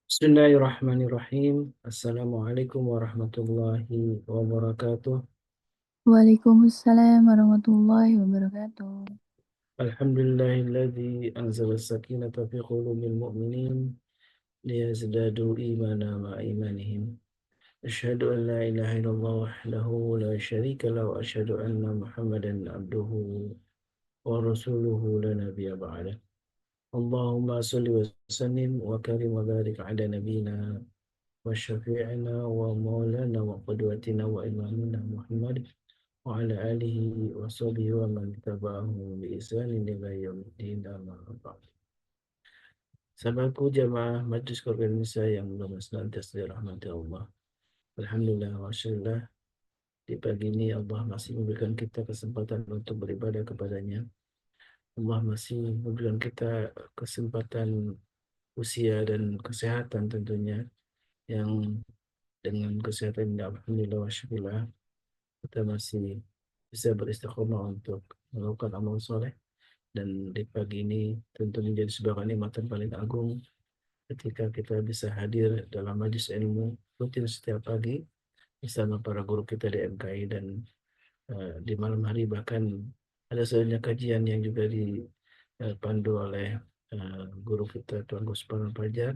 Bismillahirrahmanirrahim. Assalamualaikum warahmatullahi wabarakatuh. Waalaikumsalam warahmatullahi wabarakatuh. Alhamdulillahilladzi anzala sakinata fi qulubil mu'minin liyazdadu imana ma'a imanihim. Asyhadu an la ilaha illallah wahdahu la syarika lahu wa asyhadu anna Muhammadan abduhu wa rasuluhu la nabiyya ba'da. Allahumma shalli wa sallim wa karim wa barik ala nabiyyina wa syafi'ina wa maulana wa qudwatina wa imamina Muhammad وعلى آله وصحبه ومن تبعه بإحسان إلى يوم الدين أما بعد. Sahabatku jamaah Majelis Keluarga Indonesia yang mudah senantiasa dirahmati Allah. Alhamdulillah wa syukurlah di pagi ini Allah masih memberikan kita kesempatan untuk beribadah kepadanya. Allah masih memberikan kita kesempatan usia dan kesehatan tentunya yang dengan kesehatan ini alhamdulillah wa syukurlah kita masih bisa beristiqomah untuk melakukan amal soleh. Dan di pagi ini tentu menjadi sebuah kenikmatan paling agung ketika kita bisa hadir dalam majelis ilmu rutin setiap pagi bersama para guru kita di MKI dan di malam hari bahkan ada sebenarnya kajian yang juga dipandu oleh guru kita Tuan Gusman Fajar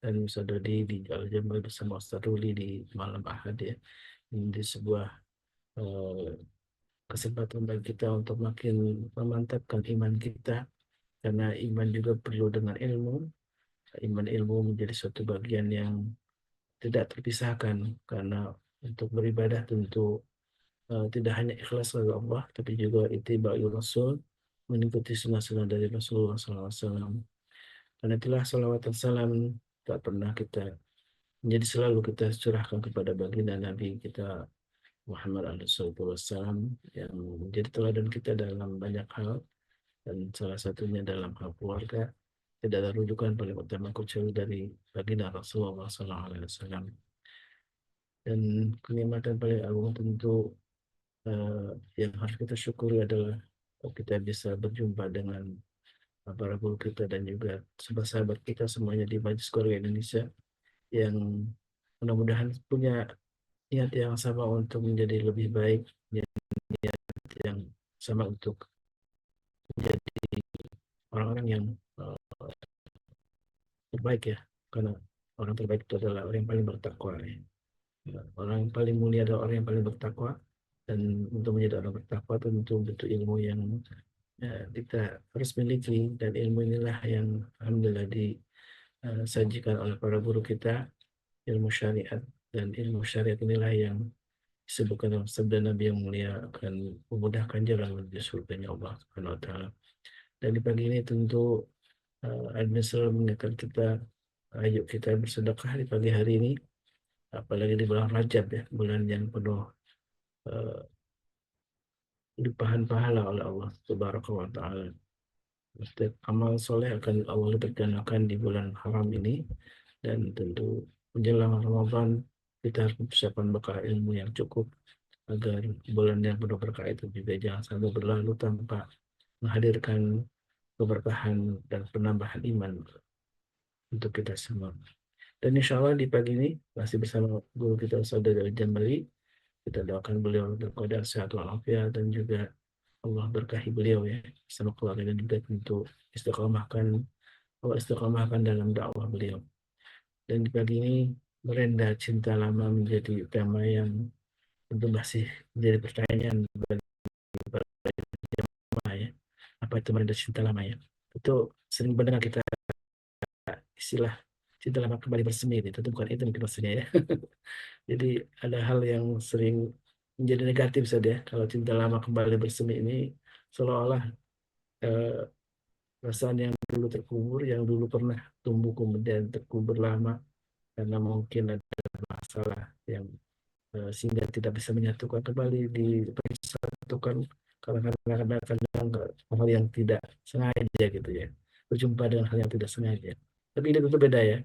dan Ustaz Dodi di Al-Jamal bersama Ustaz Ruli di malam Ahad ya. Ini di sebuah eh, kesempatan bagi kita untuk makin memantapkan iman kita karena iman juga perlu dengan ilmu. Iman ilmu menjadi suatu bagian yang tidak terpisahkan karena untuk beribadah tentu tidak hanya ikhlas kepada Allah tapi juga ittiba'i Rasul, mengikuti sunnah-sunnah dari Rasulullah SAW. Karena itulah salawat dan salam tak pernah kita menjadi selalu kita curahkan kepada baginda Nabi kita Muhammad SAW yang menjadi teladan kita dalam banyak hal dan salah satunya dalam hal keluarga. Tidak ada rujukan paling utama kecuali dari baginda Rasulullah SAW. Dan kenikmatan paling agung tentu yang harus kita syukuri adalah kita bisa berjumpa dengan para guru kita dan juga sahabat-sahabat kita semuanya di Majelis Keluarga Indonesia yang mudah-mudahan punya niat yang sama untuk menjadi lebih baik, niat yang sama untuk menjadi orang-orang yang uh, terbaik ya, karena orang terbaik itu adalah orang yang paling bertakwa ya. Orang yang paling mulia adalah orang yang paling bertakwa dan untuk menjadi orang bertakwa tentu butuh ilmu yang kita harus miliki dan ilmu inilah yang alhamdulillah disajikan oleh para guru kita ilmu syariat dan ilmu syariat inilah yang disebutkan dalam sabda Nabi yang mulia akan memudahkan jalan menuju surga Allah Subhanahu wa taala. Dan di pagi ini tentu admin selalu mengingatkan kita ayo kita bersedekah di pagi hari ini apalagi di bulan Rajab ya, bulan yang penuh uh, limpahan pahala oleh Allah Subhanahu wa taala. Setiap amal soleh akan Allah lipat gandakan di bulan haram ini dan tentu menjelang Ramadan kita harus mempersiapkan bekal ilmu yang cukup agar bulan yang penuh berkah itu juga jangan sampai berlalu tanpa menghadirkan keberkahan dan penambahan iman untuk kita semua. Dan insya Allah di pagi ini masih bersama guru kita Ustaz dari Jambali. Kita doakan beliau dalam keadaan sehat walafiat dan juga Allah berkahi beliau ya bersama keluarga dan juga tentu istiqomahkan Allah istiqomahkan dalam dakwah beliau. Dan di pagi ini merenda cinta lama menjadi tema yang tentu masih menjadi pertanyaan bagi para jemaah ya. Apa itu merenda cinta lama ya? Itu sering mendengar kita istilah cinta lama kembali bersemi itu. Tentu bukan itu mungkin maksudnya ya. Jadi ada hal yang sering menjadi negatif saja kalau cinta lama kembali bersemi ini seolah-olah eh, perasaan yang dulu terkubur, yang dulu pernah tumbuh kemudian terkubur lama karena mungkin ada masalah yang sehingga tidak bisa menyatukan kembali disatukan karena kadang-kadang hal yang tidak sengaja gitu ya berjumpa dengan hal yang tidak sengaja. Tapi ini tentu beda ya.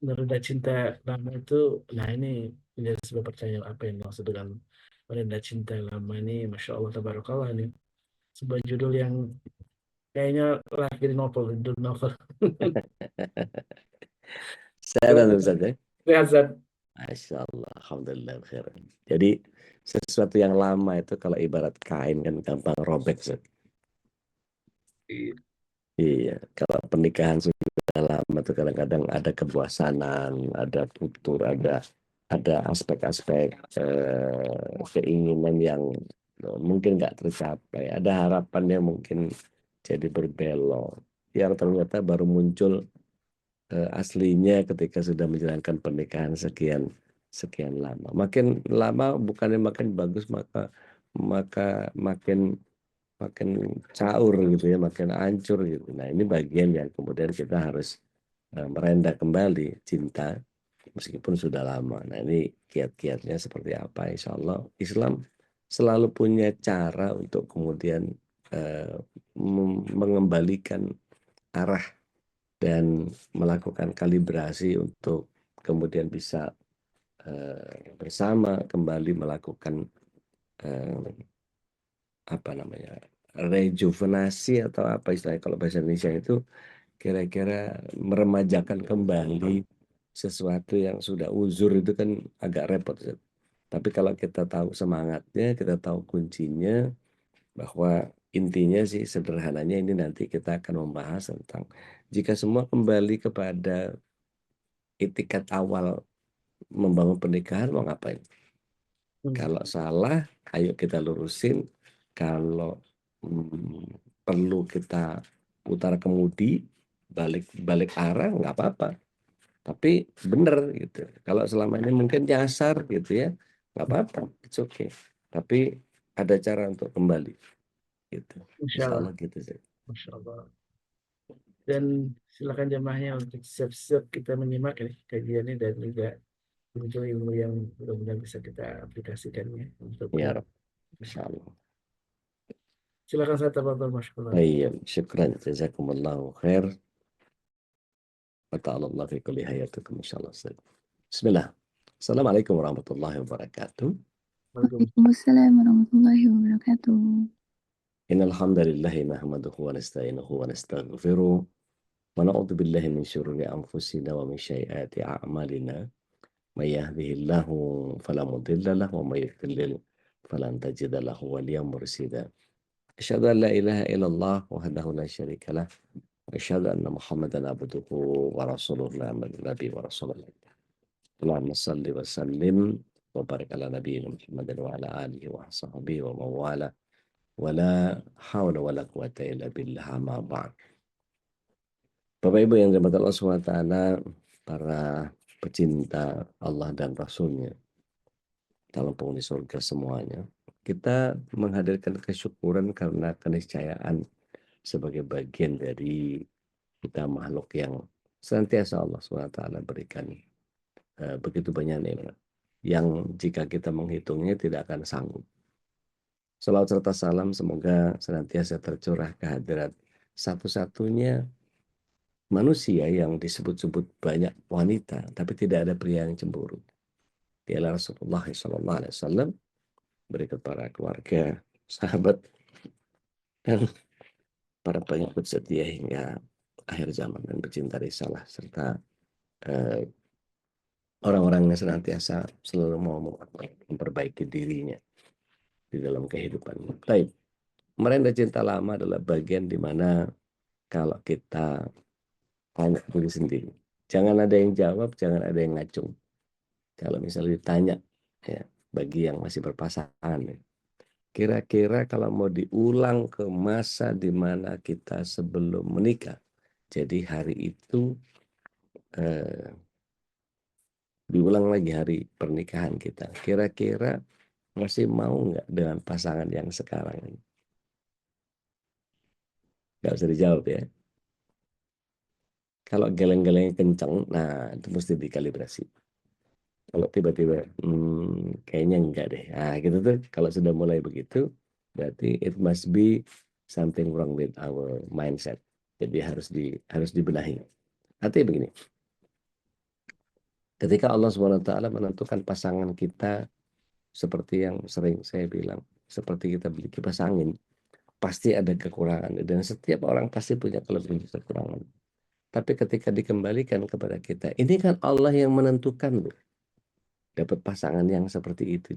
Merendah cinta lama itu, nah ini menjadi sebuah pertanyaan apa yang dimaksud dengan merendah cinta lama ini, Masya Allah, Tabarakallah ini sebuah judul yang kayaknya lahir di novel, judul novel. Saya tentu saja. Sehat, Zat. Masya Allah, Alhamdulillah khair. Jadi sesuatu yang lama itu kalau ibarat kain kan gampang robek, Ustaz. Iya. Iya, kalau pernikahan sudah lama tuh kadang-kadang ada kebosanan, ada tutur, ada aspek-aspek keinginan yang mungkin nggak tercapai, ada harapan yang mungkin jadi berbelok, yang ternyata baru muncul aslinya ketika sudah menjalankan pernikahan sekian sekian lama. Makin lama bukannya makin bagus, maka maka makin makin caur gitu ya, makin hancur gitu. Nah, ini bagian yang kemudian kita harus merenda kembali cinta meskipun sudah lama. Nah, ini kiat-kiatnya seperti apa? Insya Allah Islam selalu punya cara untuk kemudian eh, mengembalikan arah dan melakukan kalibrasi untuk kemudian bisa bersama kembali melakukan eh, apa namanya, rejuvenasi atau apa istilahnya kalau bahasa Indonesia itu, kira-kira meremajakan kembali sesuatu yang sudah uzur itu kan agak repot, Ustaz. Tapi kalau kita tahu semangatnya, kita tahu kuncinya, bahwa intinya sih sederhananya ini nanti kita akan membahas tentang jika semua kembali kepada itikat awal membangun pernikahan mau ngapain? Kalau salah, ayo kita lurusin. Kalau perlu kita putar kemudi, balik balik arah nggak apa-apa. Tapi bener gitu. Kalau selama ini mungkin nyasar gitu ya, nggak apa-apa, it's okay. Tapi ada cara untuk kembali gitu. Insya Insya Allah. Allah gitu sih. Masya Allah. Dan silakan jemaahnya untuk siap-siap kita menyimak ya, kajian ini dan juga ilmu yang benar-benar bisa kita aplikasikan ya untuk Ya kehidupan. Rabb. Insya Allah. Silakan saya tambah masyarakat. Baik, syukran. Jazakumullahu khair. Wa ta'ala Allah fi kulli hayatikum insyaAllah. Bismillah. Assalamualaikum warahmatullahi wabarakatuh. Waalaikumsalam. Waalaikumsalam warahmatullahi wabarakatuh. Innal hamdalillah nahmaduhu wa nasta'inuhu wa nastaghfiruh wa na'udzu billahi min syururi anfusina wa min sayyiati a'malina. May yahdihillahu fala mudilla lahu wa may yudlil falan tajida lahu waliyyan mursyida. Asyhadu an la ilaha illallah wahdahu la syarika lah wa asyhadu anna Muhammadan abduhu wa rasuluhu nabi wa rasulullah. Allahumma salli wa sallim wa barik ala nabiyina Muhammadin wa ala alihi wa sahbihi wa mawala wa la hawla wa la quwata illa billah ma ba'd. Bapak Ibu yang dirahmati Allah SWT, para pecinta Allah dan Rasulnya, calon penghuni surga semuanya, kita menghadirkan kesyukuran karena keniscayaan sebagai bagian dari kita makhluk yang senantiasa Allah SWT berikan begitu banyak nikmat yang jika kita menghitungnya tidak akan sanggup. Salawat serta salam semoga senantiasa tercurah kehadirat satu-satunya manusia yang disebut-sebut banyak wanita, tapi tidak ada pria yang cemburu. Dialah Rasulullah SAW, berikut para keluarga, sahabat, dan para pengikut setia hingga akhir zaman dan pecinta risalah, serta orang-orang yang senantiasa selalu mau memperbaiki dirinya di dalam kehidupan. Baik, merendah cinta lama adalah bagian di mana kalau kita tanya diri sendiri, jangan ada yang jawab, jangan ada yang ngacung. Kalau misalnya ditanya, ya, bagi yang masih berpasangan, ya, kira-kira kalau mau diulang ke masa di mana kita sebelum menikah, jadi hari itu diulang lagi hari pernikahan kita, kira-kira masih mau nggak dengan pasangan yang sekarang ini? Nggak usah dijawab ya. Kalau geleng-gelengnya kencang, nah itu mesti dikalibrasi. Kalau tiba-tiba, kayaknya enggak deh. Nah, gitu tuh. Kalau sudah mulai begitu, berarti it must be something wrong with our mindset. Jadi harus dibenahi. Artinya begini, ketika Allah SWT menentukan pasangan kita seperti yang sering saya bilang, seperti kita beli kipas angin, pasti ada kekurangan. Dan setiap orang pasti punya kelebihan dan kekurangan. Tapi ketika dikembalikan kepada kita, ini kan Allah yang menentukan loh. Dapat pasangan yang seperti itu.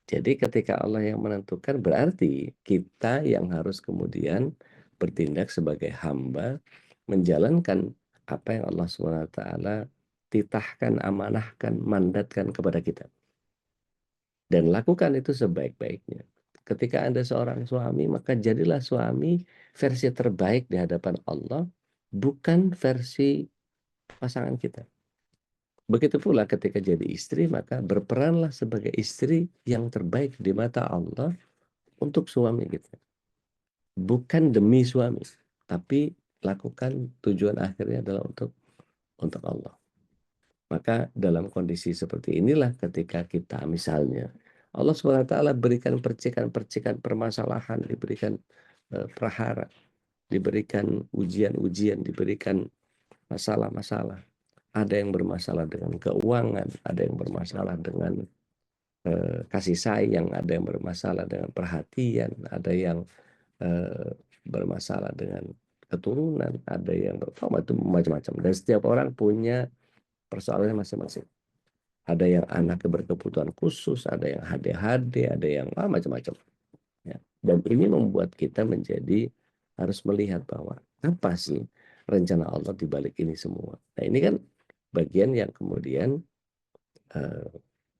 Jadi ketika Allah yang menentukan, berarti kita yang harus kemudian bertindak sebagai hamba, menjalankan apa yang Allah SWT titahkan, amanahkan, mandatkan kepada kita. Dan lakukan itu sebaik-baiknya. Ketika Anda seorang suami, maka jadilah suami versi terbaik di hadapan Allah, bukan versi pasangan kita. Begitu pula ketika jadi istri, maka berperanlah sebagai istri yang terbaik di mata Allah untuk suami kita. Bukan demi suami, tapi lakukan tujuan akhirnya adalah untuk Allah. Maka dalam kondisi seperti inilah ketika kita misalnya Allah SWT berikan percikan-percikan permasalahan, diberikan prahara, diberikan ujian-ujian, diberikan masalah-masalah. Ada yang bermasalah dengan keuangan, ada yang bermasalah dengan kasih sayang, ada yang bermasalah dengan perhatian, ada yang bermasalah dengan keturunan, ada yang macam-macam. Dan setiap orang punya persoalannya masing-masing. Ada yang anaknya berkebutuhan khusus, ada yang ADHD, ada yang macam-macam. Ya. Dan ini membuat kita menjadi harus melihat bahwa apa sih rencana Allah di balik ini semua. Nah ini kan bagian yang kemudian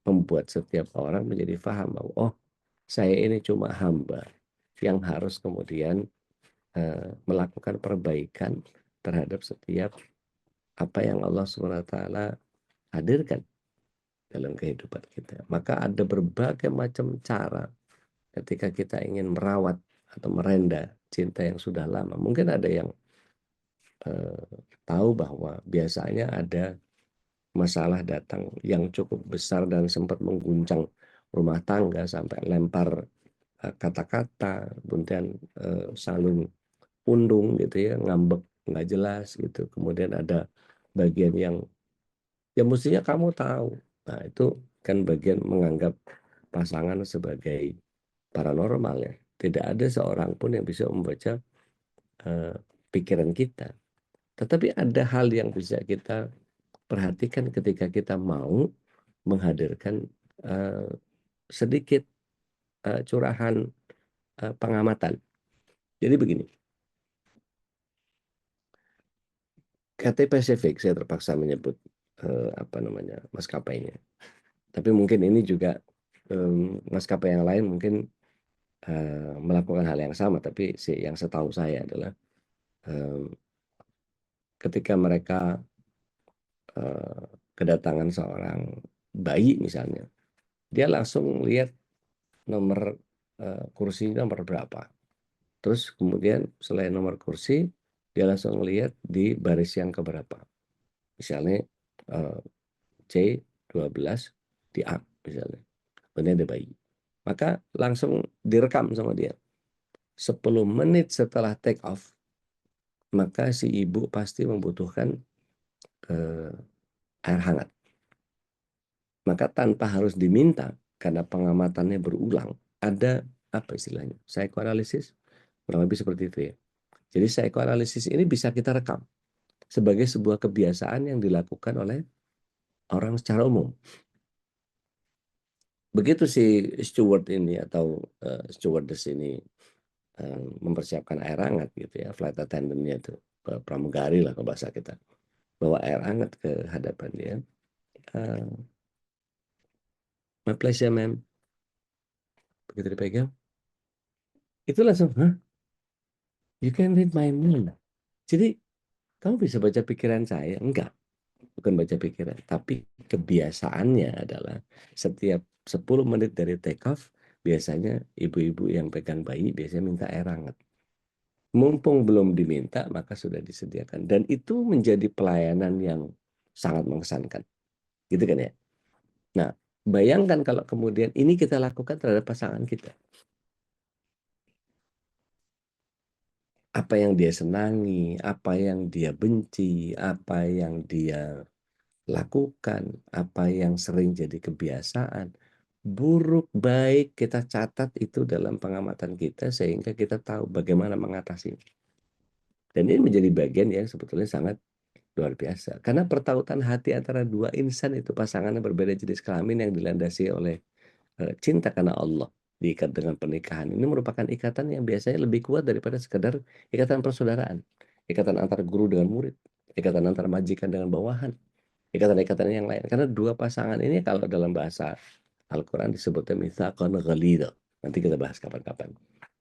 membuat setiap orang menjadi paham bahwa oh saya ini cuma hamba yang harus kemudian melakukan perbaikan terhadap setiap apa yang Allah SWT hadirkan dalam kehidupan kita. Maka ada berbagai macam cara ketika kita ingin merawat atau merenda cinta yang sudah lama. Mungkin ada yang tahu bahwa biasanya ada masalah datang yang cukup besar dan sempat mengguncang rumah tangga sampai lempar kata-kata, kemudian saling pundung gitu ya, ngambek nggak jelas gitu. Kemudian ada bagian yang ya mestinya kamu tahu. Nah itu kan bagian menganggap pasangan sebagai paranormal ya. Tidak ada seorang pun yang bisa membaca pikiran kita. Tetapi ada hal yang bisa kita perhatikan ketika kita mau menghadirkan sedikit curahan pengamatan. Jadi begini, Cathay Pacific saya terpaksa menyebut apa namanya maskapainya. Tapi mungkin ini juga maskapai yang lain mungkin melakukan hal yang sama. Tapi yang setahu saya adalah ketika mereka kedatangan seorang bayi misalnya, dia langsung lihat nomor kursi nomor berapa. Terus kemudian selain nomor kursi, dia langsung lihat di baris yang keberapa. Misalnya C12 di A misalnya. Kemudian ada bayi. Maka langsung direkam sama dia. 10 menit setelah take off, maka si ibu pasti membutuhkan air hangat. Maka tanpa harus diminta, karena pengamatannya berulang, ada apa istilahnya? Psikoanalisis, kurang lebih seperti itu ya. Jadi psikoanalisis ini bisa kita rekam sebagai sebuah kebiasaan yang dilakukan oleh orang secara umum. Begitu si steward ini atau stewardess ini mempersiapkan air hangat gitu ya, flight attendant-nya itu pramugari lah kalau bahasa kita, bawa air hangat ke hadapan dia. My pleasure, ma'am. Begitu dipegang, itu langsung, hah? You can read my mind. Jadi, kamu bisa baca pikiran saya? Enggak, bukan baca pikiran. Tapi kebiasaannya adalah setiap 10 menit dari take off, biasanya ibu-ibu yang pegang bayi biasanya minta air hangat. Mumpung belum diminta, maka sudah disediakan. Dan itu menjadi pelayanan yang sangat mengesankan. Gitu kan ya? Nah, bayangkan kalau kemudian ini kita lakukan terhadap pasangan kita. Apa yang dia senangi, apa yang dia benci, apa yang dia lakukan, apa yang sering jadi kebiasaan, buruk baik kita catat itu dalam pengamatan kita sehingga kita tahu bagaimana mengatasinya. Dan ini menjadi bagian yang sebetulnya sangat luar biasa. Karena pertautan hati antara dua insan itu, pasangan yang berbeda jenis kelamin yang dilandasi oleh cinta karena Allah, diikat dengan pernikahan. Ini merupakan ikatan yang biasanya lebih kuat daripada sekedar ikatan persaudaraan. Ikatan antara guru dengan murid, ikatan antara majikan dengan bawahan, ikatan-ikatan yang lain. Karena dua pasangan ini kalau dalam bahasa Al-Quran disebutnya mitsaqan ghalidha. Nanti kita bahas kapan-kapan.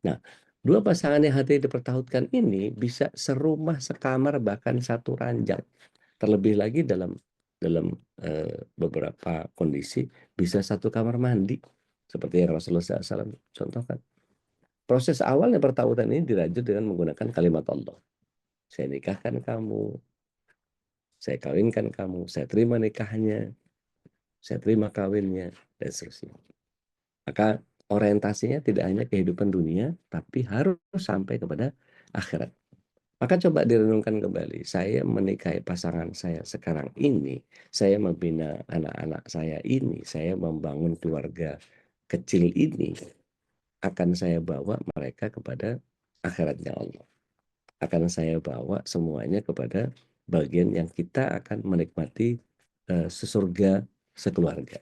Nah, dua pasangan yang hati dipertautkan ini bisa serumah, sekamar, bahkan satu ranjang. Terlebih lagi dalam dalam beberapa kondisi bisa satu kamar mandi. Seperti yang Rasulullah SAW contohkan. Proses awalnya pertautan ini dirajut dengan menggunakan kalimat Allah. Saya nikahkan kamu, saya kawinkan kamu, saya terima nikahnya, saya terima kawinnya, dan seterusnya. Maka orientasinya tidak hanya kehidupan dunia, tapi harus sampai kepada akhirat. Maka coba direnungkan kembali, saya menikahi pasangan saya sekarang ini, saya membina anak-anak saya ini, saya membangun keluarga kecil ini, akan saya bawa mereka kepada akhiratnya Allah. Akan saya bawa semuanya kepada bagian yang kita akan menikmati sesurga sekeluarga.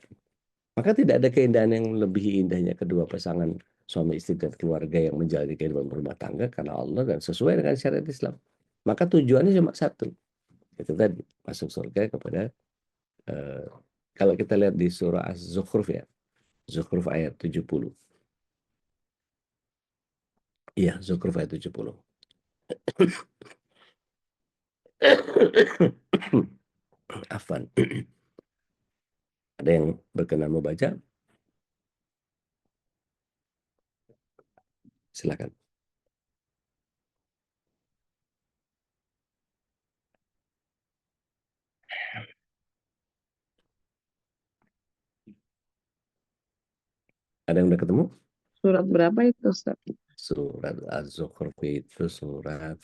Maka tidak ada keindahan yang lebih indahnya kedua pasangan suami istri dan keluarga yang menjalani kehidupan berumah tangga karena Allah dan sesuai dengan syariat Islam. Maka tujuannya cuma satu, itu tadi masuk surga kepada eh, kalau kita lihat di surah Az-Zukhruf ya, Zukhruf ayat 70. Iya, Zukhruf ayat 70. Afan. Ada yang berkenan mau baca? Silakan. Ada yang udah ketemu? Surat berapa itu, Ustaz? Surat Az-Zukhruf itu surat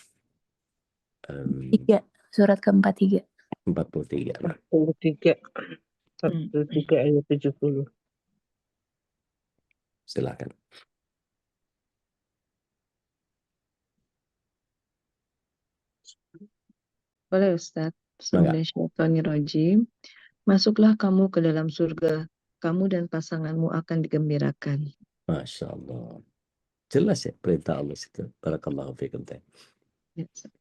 Tiga, surat ke-43. 43. 43. 43 ayat 70. Silakan. Boleh, Ustaz? Maka, Bismillahirrahmanirrahim. Masuklah kamu ke dalam surga. Kamu dan pasanganmu akan digembirakan. Masya Allah. Jelas ya perintah Allah itu. Barakallahu fikum. Ya, Ustaz.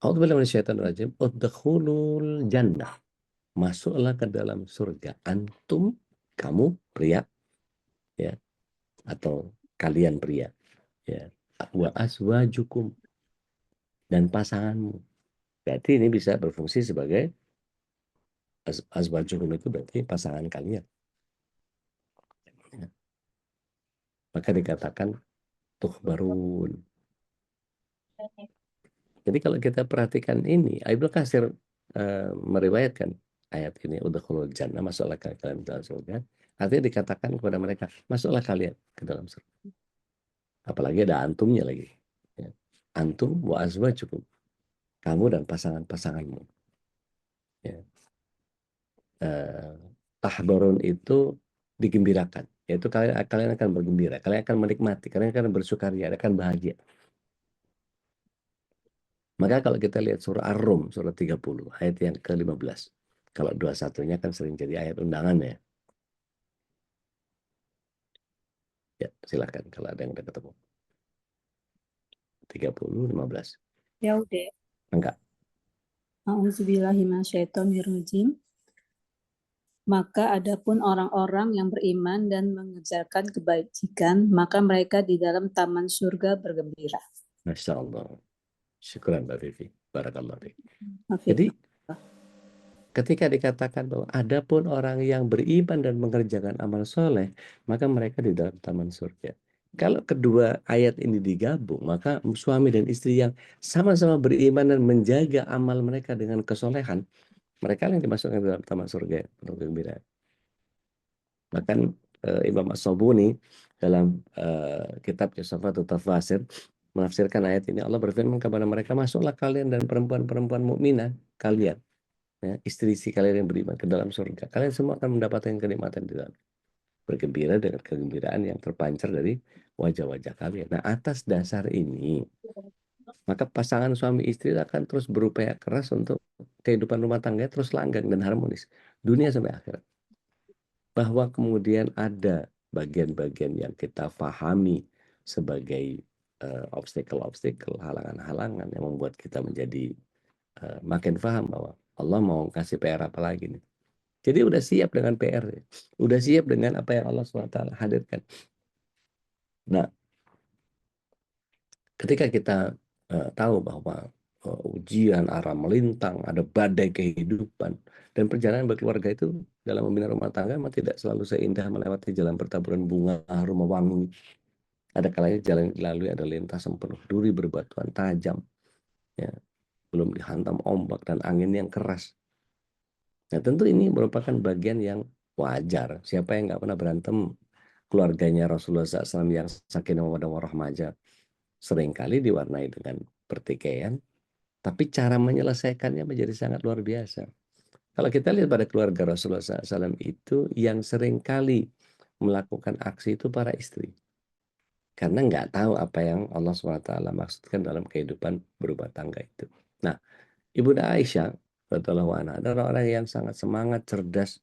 A'udzubillahi minasyaitonirrajim. Udkhulul jannah. Masuklah ke dalam surga. Antum, kamu pria, ya, atau kalian pria, ya. Wa azwajukum, dan pasanganmu. Berarti ini bisa berfungsi sebagai azwajukum itu berarti pasangan kalian. Ya. Maka dikatakan tuhbarun. Jadi kalau kita perhatikan ini, Ibnu Katsir meriwayatkan ayat ini, udkhulul jannah, masuklah kalian ke dalam surga. Artinya dikatakan kepada mereka, masuklah kalian ke dalam surga. Apalagi ada antumnya lagi. Ya. Antum wa azwajukum. Kamu dan pasangan-pasanganmu. Ya. Tahbarun itu digembirakan. Yaitu kalian akan bergembira, kalian akan menikmati, kalian akan bersukaria, akan bahagia. Maka kalau kita lihat surah Ar-Rum, surah 30, ayat yang ke-15. Kalau 21-nya kan sering jadi ayat undangan ya. Ya, silakan kalau ada yang udah ketemu. 30, 15. Ya udah. Enggak. A'udzubillahiminasyaitonirrajim. Maka adapun orang-orang yang beriman dan mengerjakan kebajikan, maka mereka di dalam taman surga bergembira. Masya Allah. Syukuran Mbak Vivi. Barakallah. Oke. Jadi ketika dikatakan bahwa adapun orang yang beriman dan mengerjakan amal soleh, maka mereka di dalam taman surga. Kalau kedua ayat ini digabung, maka suami dan istri yang sama-sama beriman dan menjaga amal mereka dengan kesolehan, mereka yang dimasukkan ke dalam taman surga untuk gembira. Bahkan Imam As-Sabuni dalam kitab Safatul Tafasir menafsirkan ayat ini, Allah berfirman kepada mereka, masuklah kalian dan perempuan-perempuan mukminah kalian, ya, istri-istri kalian yang beriman ke dalam surga. Kalian semua akan mendapatkan kenikmatan di dalam. Bergembira dengan kegembiraan yang terpancar dari wajah-wajah kalian. Nah, atas dasar ini, Maka pasangan suami istri akan terus berupaya keras untuk kehidupan rumah tangga terus langgeng dan harmonis. Dunia sampai akhirat. Bahwa kemudian ada bagian-bagian yang kita pahami sebagai obstacle-obstacle, halangan-halangan yang membuat kita menjadi makin paham bahwa Allah mau kasih PR apa lagi nih. Jadi udah siap dengan PR, udah siap dengan apa yang Allah SWT hadirkan. Nah, ketika kita tahu bahwa ujian, arah melintang, ada badai kehidupan, dan perjalanan berkeluarga itu dalam membina rumah tangga memang tidak selalu seindah melewati jalan bertaburan bunga, rumah wangi. Ada kalanya jalan yang dilalui ada lintasan penuh duri berbatuan tajam, ya, belum dihantam ombak dan angin yang keras. Nah, tentu ini merupakan bagian yang wajar. Siapa yang nggak pernah berantem? Keluarganya Rasulullah SAW yang sakinah mawaddah warahmah aja seringkali diwarnai dengan pertikaian, tapi cara menyelesaikannya menjadi sangat luar biasa. Kalau kita lihat pada keluarga Rasulullah SAW itu yang seringkali melakukan aksi itu para istri. Karena nggak tahu apa yang Allah SWT maksudkan dalam kehidupan berumah tangga itu. Nah, Ibunda Aisyah radhiyallahu anha adalah orang yang sangat semangat, cerdas,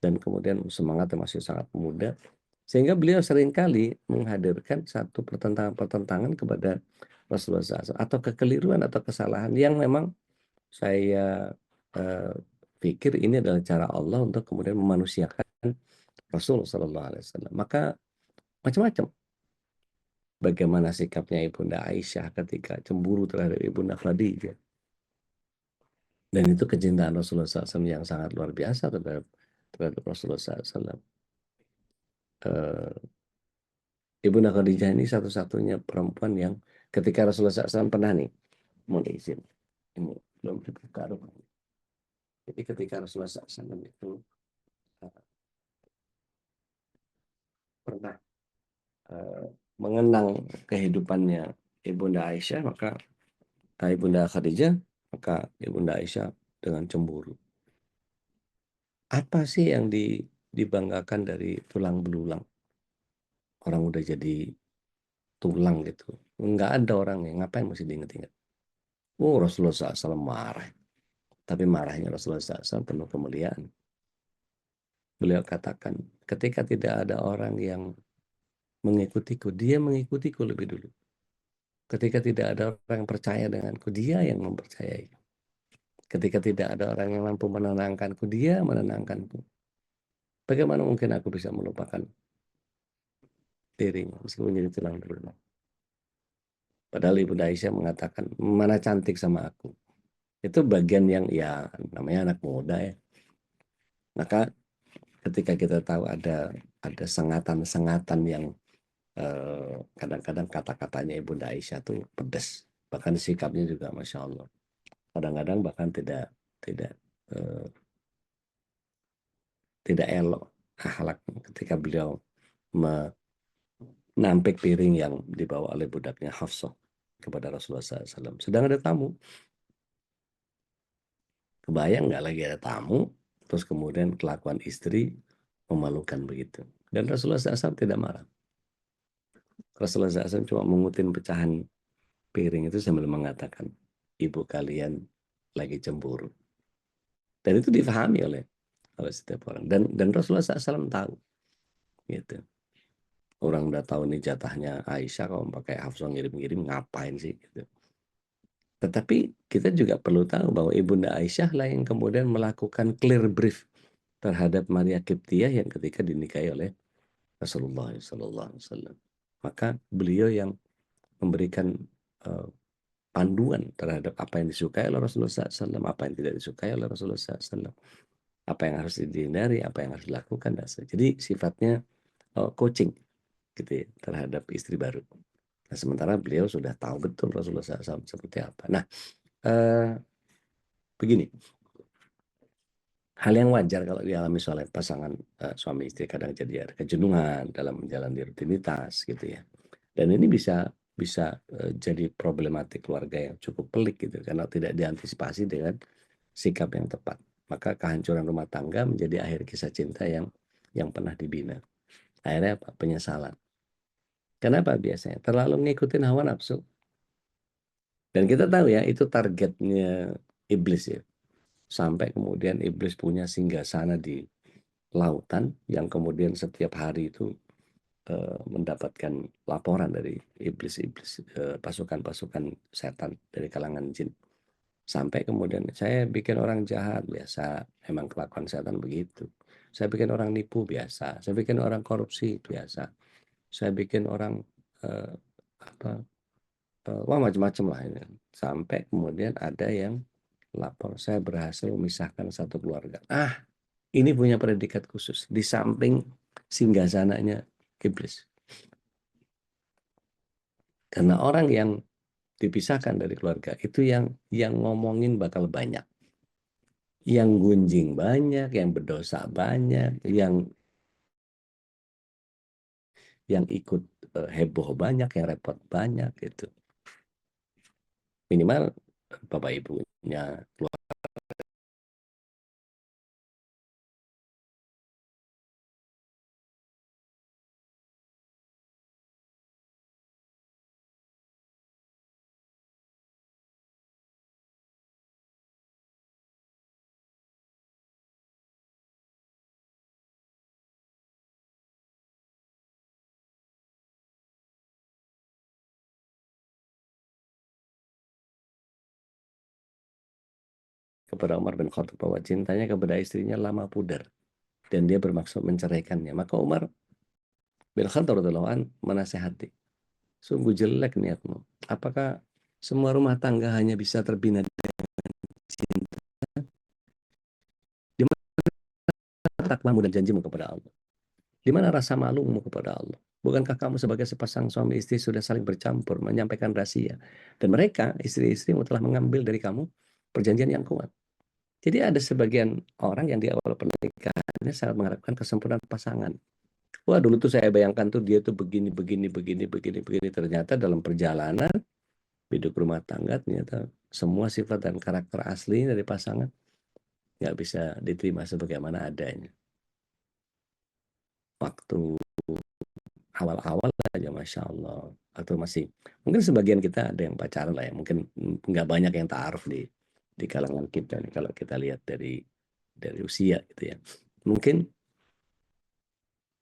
dan kemudian semangatnya masih sangat muda. Sehingga beliau seringkali menghadirkan satu pertentangan-pertentangan kepada Rasulullah SAW atau kekeliruan atau kesalahan yang memang saya pikir ini adalah cara Allah untuk kemudian memanusiakan Rasulullah SAW. Maka macam-macam. Bagaimana sikapnya Ibunda Aisyah ketika cemburu terhadap Ibunda Khadijah. Dan itu kecintaan Rasulullah SAW yang sangat luar biasa terhadap Rasulullah SAW. Ibunda Khadijah ini satu-satunya perempuan yang ketika Rasulullah SAW pernah nih mohon izin, ini belum dibuka rupanya. Jadi ketika Rasulullah SAW itu pernah mengenang kehidupannya Ibunda Aisyah, maka Ibunda Khadijah, maka Ibunda Aisyah dengan cemburu. Apa sih yang dibanggakan dari tulang belulang? Orang udah jadi tulang gitu. Nggak ada orang yang ngapain mesti diinget-inget. Oh, Rasulullah SAW marah. Tapi marahnya Rasulullah SAW penuh kemuliaan. Beliau katakan, ketika tidak ada orang yang mengikutiku, dia mengikutiku lebih dulu. Ketika tidak ada orang yang percaya denganku, dia yang mempercayai. Ketika tidak ada orang yang mampu menenangkanku, dia menenangkanku. Bagaimana mungkin aku bisa melupakan dirinya meskipun jadi tulang belulang? Padahal Ibu Aisyah mengatakan, mana cantik sama aku. Itu bagian yang ya namanya anak muda ya. Maka ketika kita tahu ada sengatan-sengatan yang kadang-kadang kata-katanya Ibunda Aisyah tuh pedas. Bahkan sikapnya juga Masya Allah. Kadang-kadang bahkan tidak elok akhlak ketika beliau menampik piring yang dibawa oleh budaknya Hafsah kepada Rasulullah SAW. Sedang ada tamu. Kebayang nggak lagi ada tamu, terus kemudian kelakuan istri memalukan begitu. Dan Rasulullah SAW tidak marah. Rasulullah SAW cuma mengutin pecahan piring itu sambil mengatakan, ibu kalian lagi cemburu. Dan itu difahami oleh setiap orang. Dan Rasulullah SAW tahu. Gitu. Orang udah tahu nih jatahnya Aisyah, kalau pakai Hafsah ngirim-ngirim ngapain sih? Gitu. Tetapi kita juga perlu tahu bahwa Ibunda Aisyah lah yang kemudian melakukan clear brief terhadap Maria Qibtiyah yang ketika dinikahi oleh Rasulullah SAW. Maka beliau yang memberikan panduan terhadap apa yang disukai oleh Rasulullah SAW, apa yang tidak disukai oleh Rasulullah SAW, apa yang harus dihindari, apa yang harus dilakukan. Jadi sifatnya coaching gitu ya, terhadap istri baru. Nah, sementara beliau sudah tahu betul Rasulullah SAW seperti apa. Nah, begini, hal yang wajar kalau dialami oleh pasangan suami istri, kadang jadi ada kejenuhan dalam menjalani rutinitas gitu ya. Dan ini bisa jadi problematik keluarga yang cukup pelik gitu karena tidak diantisipasi dengan sikap yang tepat. Maka kehancuran rumah tangga menjadi akhir kisah cinta yang pernah dibina. Akhirnya apa? Penyesalan. Kenapa biasanya? Terlalu ngikutin hawa nafsu. Dan kita tahu ya, itu targetnya iblis ya. Sampai kemudian iblis punya singgasana di lautan yang kemudian setiap hari itu mendapatkan laporan dari iblis-iblis, pasukan-pasukan setan dari kalangan jin. Sampai kemudian saya bikin orang jahat biasa, memang kelakuan setan begitu. Saya bikin orang nipu biasa, saya bikin orang korupsi biasa, saya bikin orang wah macam-macam lah ini. Sampai kemudian ada yang lapor, saya berhasil memisahkan satu keluarga. Ini punya predikat khusus di samping singgasananya iblis. Karena orang yang dipisahkan dari keluarga itu yang ngomongin bakal banyak, yang gunjing banyak, yang berdosa banyak, yang ikut heboh banyak, yang repot banyak gitu. Minimal bapak ibunya kepada Umar bin Khattab bahwa cintanya kepada istrinya lama pudar dan dia bermaksud menceraikannya. Maka Umar bin Khattab radhiyallahu anhu menasehati, sungguh jelek niatmu. Apakah semua rumah tangga hanya bisa terbina dengan cinta? Di mana takwamu dan janjimu kepada Allah? Di mana rasa malumu kepada Allah? Bukankah kamu sebagai sepasang suami istri sudah saling bercampur, menyampaikan rahasia? Dan mereka, istri-istrimu telah mengambil dari kamu perjanjian yang kuat. Jadi ada sebagian orang yang di awal pernikahannya sangat mengharapkan kesempurnaan pasangan. Wah, dulu tuh saya bayangkan tuh dia tuh begini. Ternyata dalam perjalanan hidup rumah tangga, ternyata semua sifat dan karakter asli dari pasangan nggak bisa diterima sebagaimana adanya. Waktu awal-awal aja, Masya Allah. Atau masih, mungkin sebagian kita ada yang pacaran lah ya. Mungkin nggak banyak yang ta'aruf di kalangan kita nih, kalau kita lihat dari usia gitu ya. Mungkin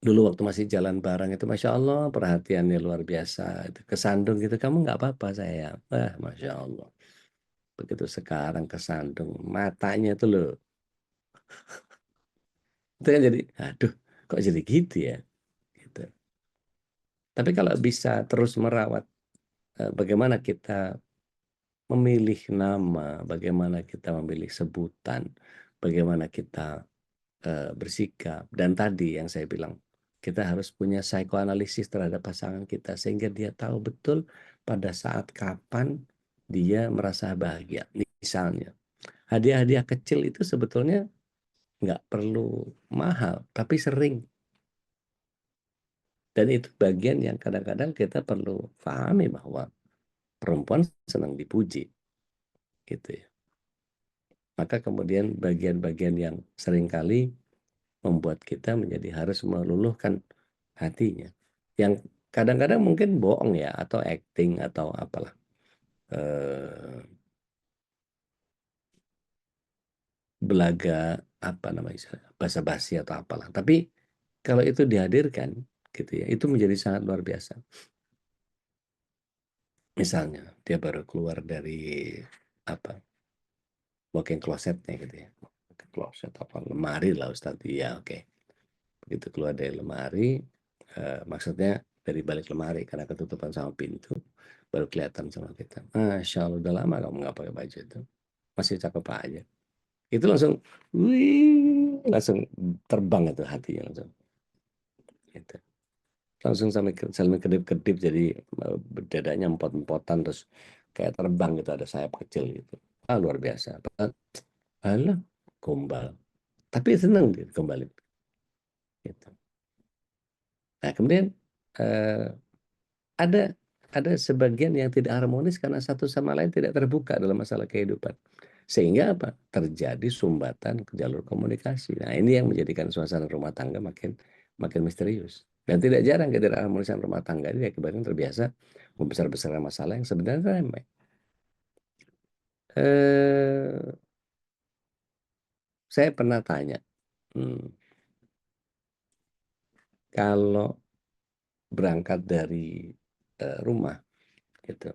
dulu waktu masih jalan bareng itu Masya Allah perhatiannya luar biasa. Itu kesandung gitu, kamu nggak apa-apa saya. Wah, Masya Allah. Begitu sekarang kesandung, matanya itu loh. Itu kan jadi, aduh, kok jadi gitu ya? Gitu. Tapi kalau bisa terus merawat bagaimana kita memilih nama, bagaimana kita memilih sebutan, bagaimana kita bersikap. Dan tadi yang saya bilang, kita harus punya psikoanalisis terhadap pasangan kita sehingga dia tahu betul pada saat kapan dia merasa bahagia. Misalnya, hadiah-hadiah kecil itu sebetulnya nggak perlu mahal, tapi sering. Dan itu bagian yang kadang-kadang kita perlu pahami bahwa perempuan senang dipuji. Gitu ya. Maka kemudian bagian-bagian yang seringkali membuat kita menjadi harus meluluhkan hatinya. Yang kadang-kadang mungkin bohong ya, atau acting, atau apalah. Belaga, apa namanya, basa-basi atau apalah. Tapi kalau itu dihadirkan, gitu ya, itu menjadi sangat luar biasa. Misalnya, dia baru keluar dari, walk-in closetnya gitu ya. Closet apa, lemari lah Ustaz. Iya, oke. Begitu keluar dari lemari, maksudnya dari balik lemari karena ketutupan sama pintu, baru kelihatan sama kita. Masya Allah, udah lama kamu nggak pakai baju itu, masih cakep aja. Itu langsung, wih, langsung terbang itu hatinya langsung. Gitu. Langsung sampai kedip-kedip, jadi dadanya empot-empotan, terus kayak terbang gitu, ada sayap kecil gitu. Luar biasa. Alah, gombal. Tapi senang gitu kembali. Gitu. Nah, kemudian ada sebagian yang tidak harmonis karena satu sama lain tidak terbuka dalam masalah kehidupan. Sehingga apa? Terjadi sumbatan ke jalur komunikasi. Nah, ini yang menjadikan suasana rumah tangga makin misterius. Dan tidak jarang ketidakharmonisan rumah tangga ini akibatnya terbiasa membesar-besarkan masalah yang sebenarnya remeh. Eh, saya pernah tanya, kalau berangkat dari rumah gitu,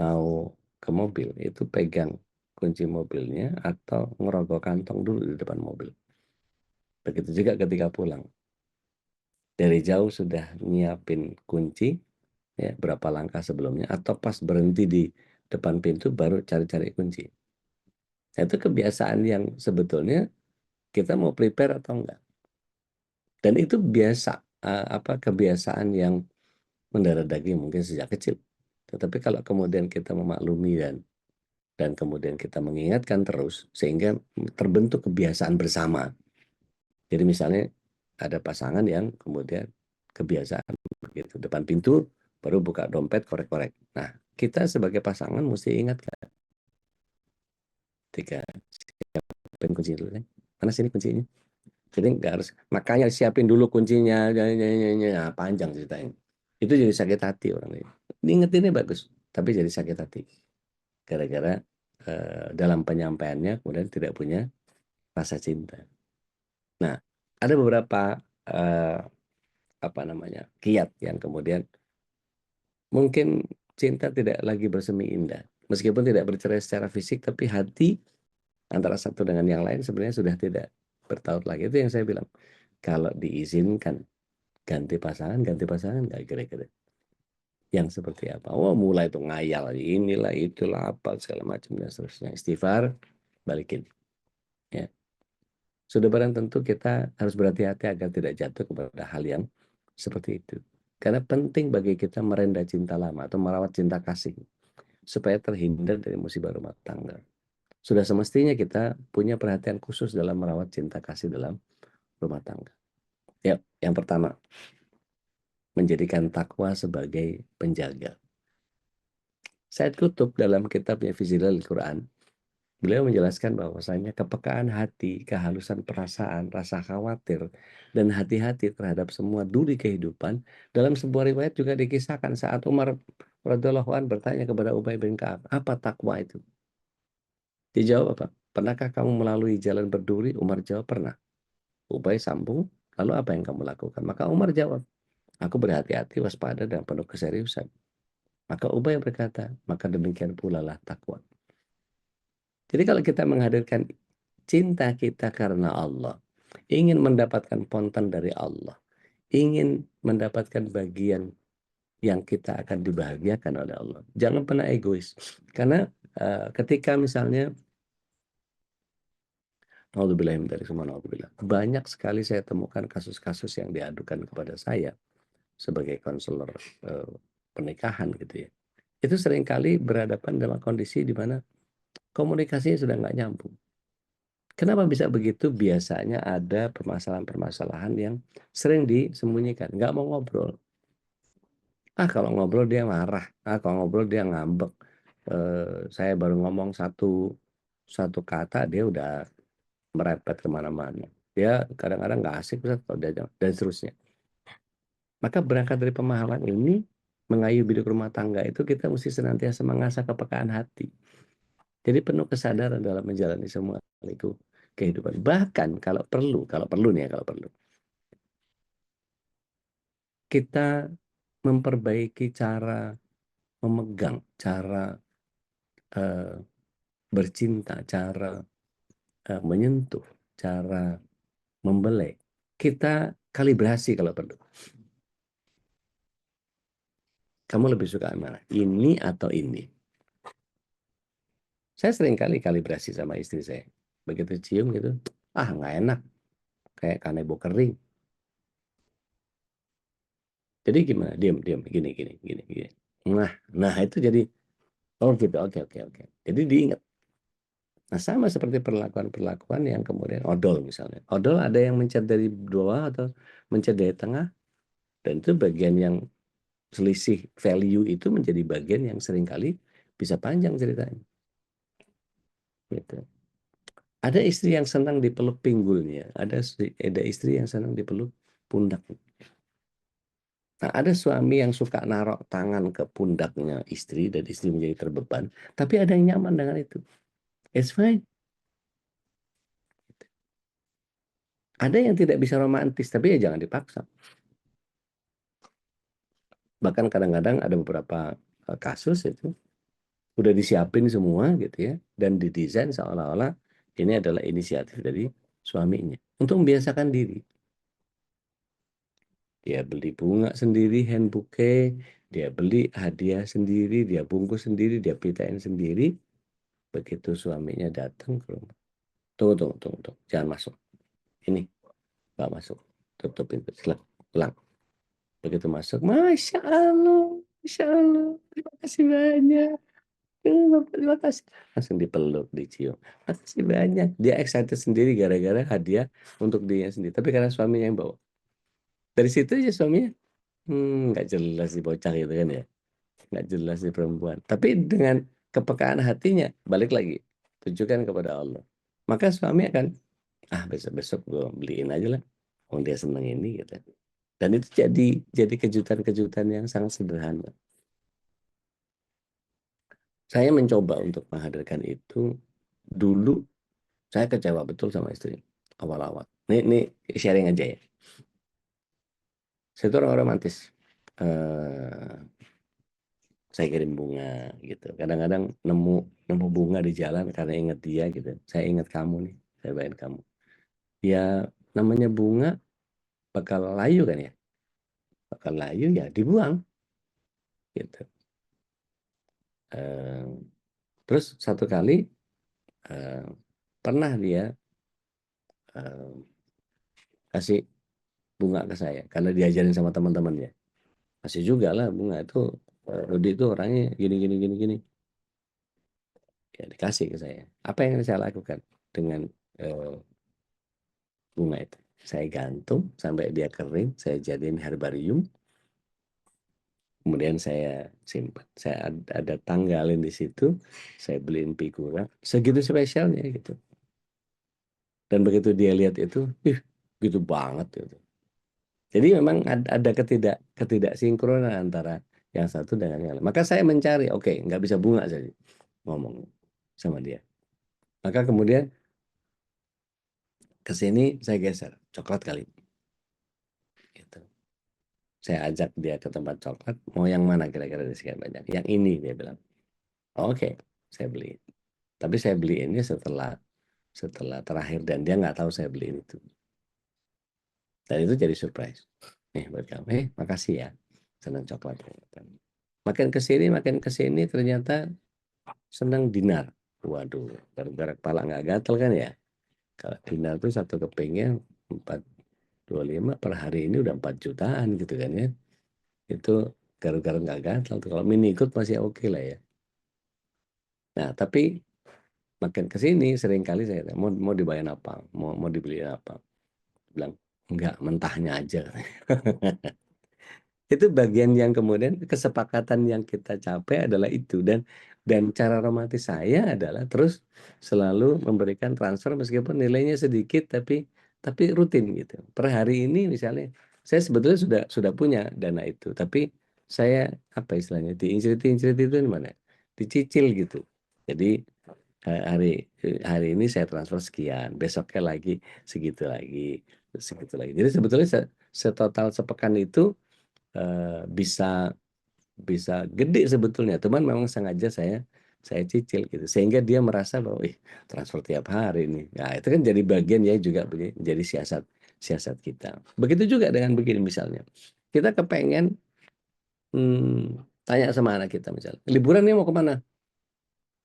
mau ke mobil itu pegang kunci mobilnya atau ngerogoh kantong dulu di depan mobil. Begitu juga ketika pulang. Dari jauh sudah nyiapin kunci, ya, berapa langkah sebelumnya, atau pas berhenti di depan pintu baru cari-cari kunci. Nah, itu kebiasaan yang sebetulnya kita mau prepare atau enggak. Dan itu biasa, kebiasaan yang mendarah daging mungkin sejak kecil. Tetapi kalau kemudian kita memaklumi dan kemudian kita mengingatkan terus, sehingga terbentuk kebiasaan bersama. Jadi misalnya ada pasangan yang kemudian kebiasaan begitu, depan pintu baru buka dompet, korek-korek. Nah, kita sebagai pasangan mesti ingatkan, ketika siapin kunci dulu, mana sini kuncinya? Jadi nggak harus, makanya siapin dulu kuncinya, nah, panjang ceritanya. Itu jadi sakit hati orang lain. Diingetinnya bagus, tapi jadi sakit hati. Gara-gara dalam penyampaiannya kemudian tidak punya rasa cinta. Nah, ada beberapa kiat yang kemudian mungkin cinta tidak lagi bersemi indah. Meskipun tidak bercerai secara fisik, tapi hati antara satu dengan yang lain sebenarnya sudah tidak bertaut lagi. Itu yang saya bilang. Kalau diizinkan ganti pasangan nggak kira-kira. Yang seperti apa? Oh, mulai itu ngayal, inilah, itulah, apa, segala macam, dan seterusnya. Istighfar, balikin. Ya. Sudah barang tentu kita harus berhati-hati agar tidak jatuh kepada hal yang seperti itu. Karena penting bagi kita merenda cinta lama atau merawat cinta kasih, supaya terhindar dari musibah rumah tangga. Sudah semestinya kita punya perhatian khusus dalam merawat cinta kasih dalam rumah tangga. Ya, yang pertama, menjadikan takwa sebagai penjaga. Said Qutb dalam kitabnya Fizilal Quran, beliau menjelaskan bahwasanya kepekaan hati, kehalusan perasaan, rasa khawatir, dan hati-hati terhadap semua duri kehidupan. Dalam sebuah riwayat juga dikisahkan saat Umar radhiyallahu anhu bertanya kepada Ubay bin Ka'ab, apa takwa itu? Dijawab apa? Pernahkah kamu melalui jalan berduri? Umar jawab, pernah. Ubay sambung, lalu apa yang kamu lakukan? Maka Umar jawab, aku berhati-hati, waspada, dan penuh keseriusan. Maka Ubay berkata, maka demikian pula lah takwa. Jadi kalau kita menghadirkan cinta kita karena Allah, ingin mendapatkan ponten dari Allah, ingin mendapatkan bagian yang kita akan dibahagiakan oleh Allah, jangan pernah egois. Karena ketika misalnya banyak sekali saya temukan kasus-kasus yang diadukan kepada saya sebagai konselor pernikahan gitu ya. Itu seringkali berhadapan dalam kondisi di mana komunikasinya sudah nggak nyambung. Kenapa bisa begitu? Biasanya ada permasalahan-permasalahan yang sering disembunyikan, nggak mau ngobrol. Kalau ngobrol dia marah, kalau ngobrol dia ngambek. Saya baru ngomong satu kata dia udah merepet kemana-mana. Dia kadang-kadang nggak asik, kalau dia dan seterusnya. Maka berangkat dari pemahaman ini, mengayuh hidup rumah tangga itu kita mesti senantiasa mengasah kepekaan hati. Jadi penuh kesadaran dalam menjalani semua itu kehidupan. Bahkan kalau perlu kita memperbaiki cara memegang, cara bercinta, cara menyentuh, cara membelai. Kita kalibrasi kalau perlu. Kamu lebih suka mana? Ini atau ini? Saya sering kali kalibrasi sama istri saya. Begitu cium gitu, nggak enak. Kayak kanebo kering. Jadi gimana? Diam, gini. Nah itu jadi, oh gitu, oke. Jadi diingat. Nah sama seperti perlakuan-perlakuan yang kemudian odol misalnya. Odol ada yang mencet dari bawah atau mencet dari tengah. Dan itu bagian yang selisih value itu menjadi bagian yang seringkali bisa panjang ceritanya. Gitu. Ada istri yang senang dipeluk pinggulnya, ada istri yang senang dipeluk pundak. Nah, ada suami yang suka narok tangan ke pundaknya istri dan istri menjadi terbeban, tapi ada yang nyaman dengan itu. It's fine. Ada yang tidak bisa romantis, tapi ya jangan dipaksa. Bahkan kadang-kadang ada beberapa kasus itu udah disiapin semua gitu ya, dan didesain seolah-olah ini adalah inisiatif dari suaminya untuk membiasakan diri. Dia beli bunga sendiri, hand bouquet, dia beli hadiah sendiri, dia bungkus sendiri, dia pitain sendiri. Begitu suaminya datang ke rumah, tunggu, jangan masuk. Ini, Mbak masuk, tutup pintu, pulang. Begitu masuk, Masya Allah, terima kasih banyak. Bapak, terima kasih. Langsung dipeluk, dicium. Makasih banyak. Dia excited sendiri gara-gara hadiah untuk dirinya sendiri. Tapi karena suaminya yang bawa. Dari situ aja suaminya, nggak jelas si bocah gitu kan ya. Nggak jelas si perempuan. Tapi dengan kepekaan hatinya, balik lagi. Tujukan kepada Allah. Maka suami akan, besok-besok gue beliin aja lah. Oh, dia seneng ini gitu. Dan itu jadi kejutan-kejutan yang sangat sederhana. Saya mencoba untuk menghadirkan itu. Dulu saya kecewa betul sama istri awal-awal. Ini sharing aja ya. Saya itu orang romantis. Saya kirim bunga gitu. Kadang-kadang nemu bunga di jalan karena ingat dia gitu. Saya ingat kamu nih, saya bawain kamu. Ya namanya bunga bakal layu kan ya. Bakal layu ya dibuang gitu. Terus satu kali pernah dia kasih bunga ke saya karena diajarin sama teman-temannya. Kasih juga lah bunga itu. Rudi itu orangnya gini. Ya dikasih ke saya. Apa yang saya lakukan dengan bunga itu? Saya gantung sampai dia kering, saya jadiin herbarium. Kemudian saya simpan. Saya ada tanggalin di situ, saya beliin figura. Segitu spesialnya gitu. Dan begitu dia lihat itu, gitu banget gitu. Jadi memang ada ketidaksinkronan antara yang satu dengan yang lain. Maka saya mencari, oke, nggak bisa bunga saja ngomong sama dia. Maka kemudian ke sini saya geser, coklat kali. Gitu. Saya ajak dia ke tempat coklat, mau yang mana kira-kira di sekian banyak? Yang ini, dia bilang. Oke, saya beli. Tapi saya beliinnya setelah terakhir dan dia nggak tahu saya beliin itu. Dan itu jadi surprise. Nih buat kamu, makasih ya, senang coklat. Makin ke sini ternyata senang dinar. Waduh, gara-gara kepala nggak gatel kan ya. Kalau dinar itu satu kepingnya 425 per hari ini udah 4 jutaan gitu kan ya. Itu gara-gara nggak gatel. Kalau mini ikut masih oke lah ya. Nah, tapi makin ke sini seringkali saya mau dibayar apa? Mau dibeliin apa? Bilang, enggak, mentahnya aja. Itu bagian yang kemudian kesepakatan yang kita capai adalah itu, dan cara romantis saya adalah terus selalu memberikan transfer meskipun nilainya sedikit tapi rutin gitu. Per hari ini misalnya saya sebetulnya sudah punya dana itu, tapi saya apa istilahnya diincrit itu mana? Dicicil gitu. Jadi hari ini saya transfer sekian, besoknya lagi segitu lagi, segitu lagi. Jadi sebetulnya setotal sepekan itu bisa gede sebetulnya, teman memang sengaja saya cicil gitu sehingga dia merasa bahwa transfer tiap hari ini. Nah itu kan jadi bagian ya juga menjadi siasat kita. Begitu juga dengan begini misalnya kita kepengen tanya sama anak kita misalnya, liburan nih mau kemana?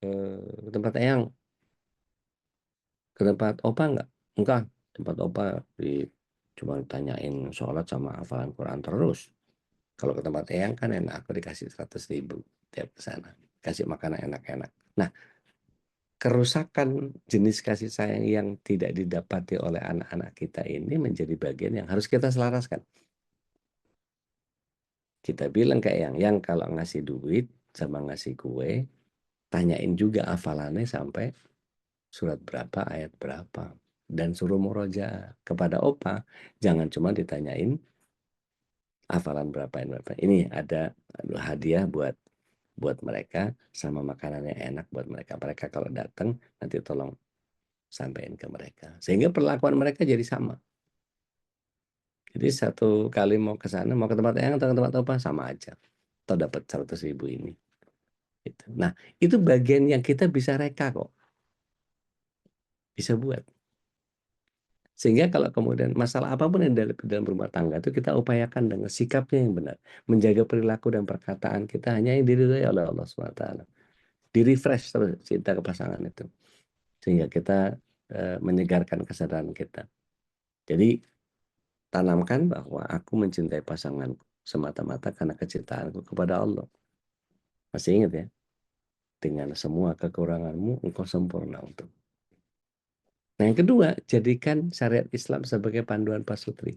Ke tempat Eyang, ke tempat Opa enggak, tempat Opa cuma tanyain sholat sama hafalan Quran terus. Kalau ke tempat Eyang kan enak, aku dikasih 100.000 tiap ke sana. Kasih makanan enak-enak. Nah, kerusakan jenis kasih sayang yang tidak didapati oleh anak-anak kita ini menjadi bagian yang harus kita selaraskan. Kita bilang ke Eyang, yang kalau ngasih duit sama ngasih kue, tanyain juga hafalannya sampai surat berapa, ayat berapa. Dan suruh murojaah kepada Opa. Jangan cuma ditanyain hafalan berapa ini ada hadiah buat mereka sama makanannya enak buat mereka. Mereka kalau datang nanti tolong sampaikan ke mereka. Sehingga perlakuan mereka jadi sama. Jadi satu kali mau ke sana, mau ke tempat yang atau ke tempat apa sama aja. Atau dapat 100.000 ini. Gitu. Nah, itu bagian yang kita bisa reka kok. Bisa buat. Sehingga kalau kemudian masalah apapun yang dalam rumah tangga itu kita upayakan dengan sikapnya yang benar. Menjaga perilaku dan perkataan kita hanya yang diridhoi oleh Allah SWT. Di-refresh terus cinta ke pasangan itu. Sehingga kita menyegarkan kesadaran kita. Jadi tanamkan bahwa aku mencintai pasanganku semata-mata karena kecintaanku kepada Allah. Masih ingat ya? Dengan semua kekuranganmu, engkau sempurna untuk. Nah yang kedua, jadikan syariat Islam sebagai panduan pasutri.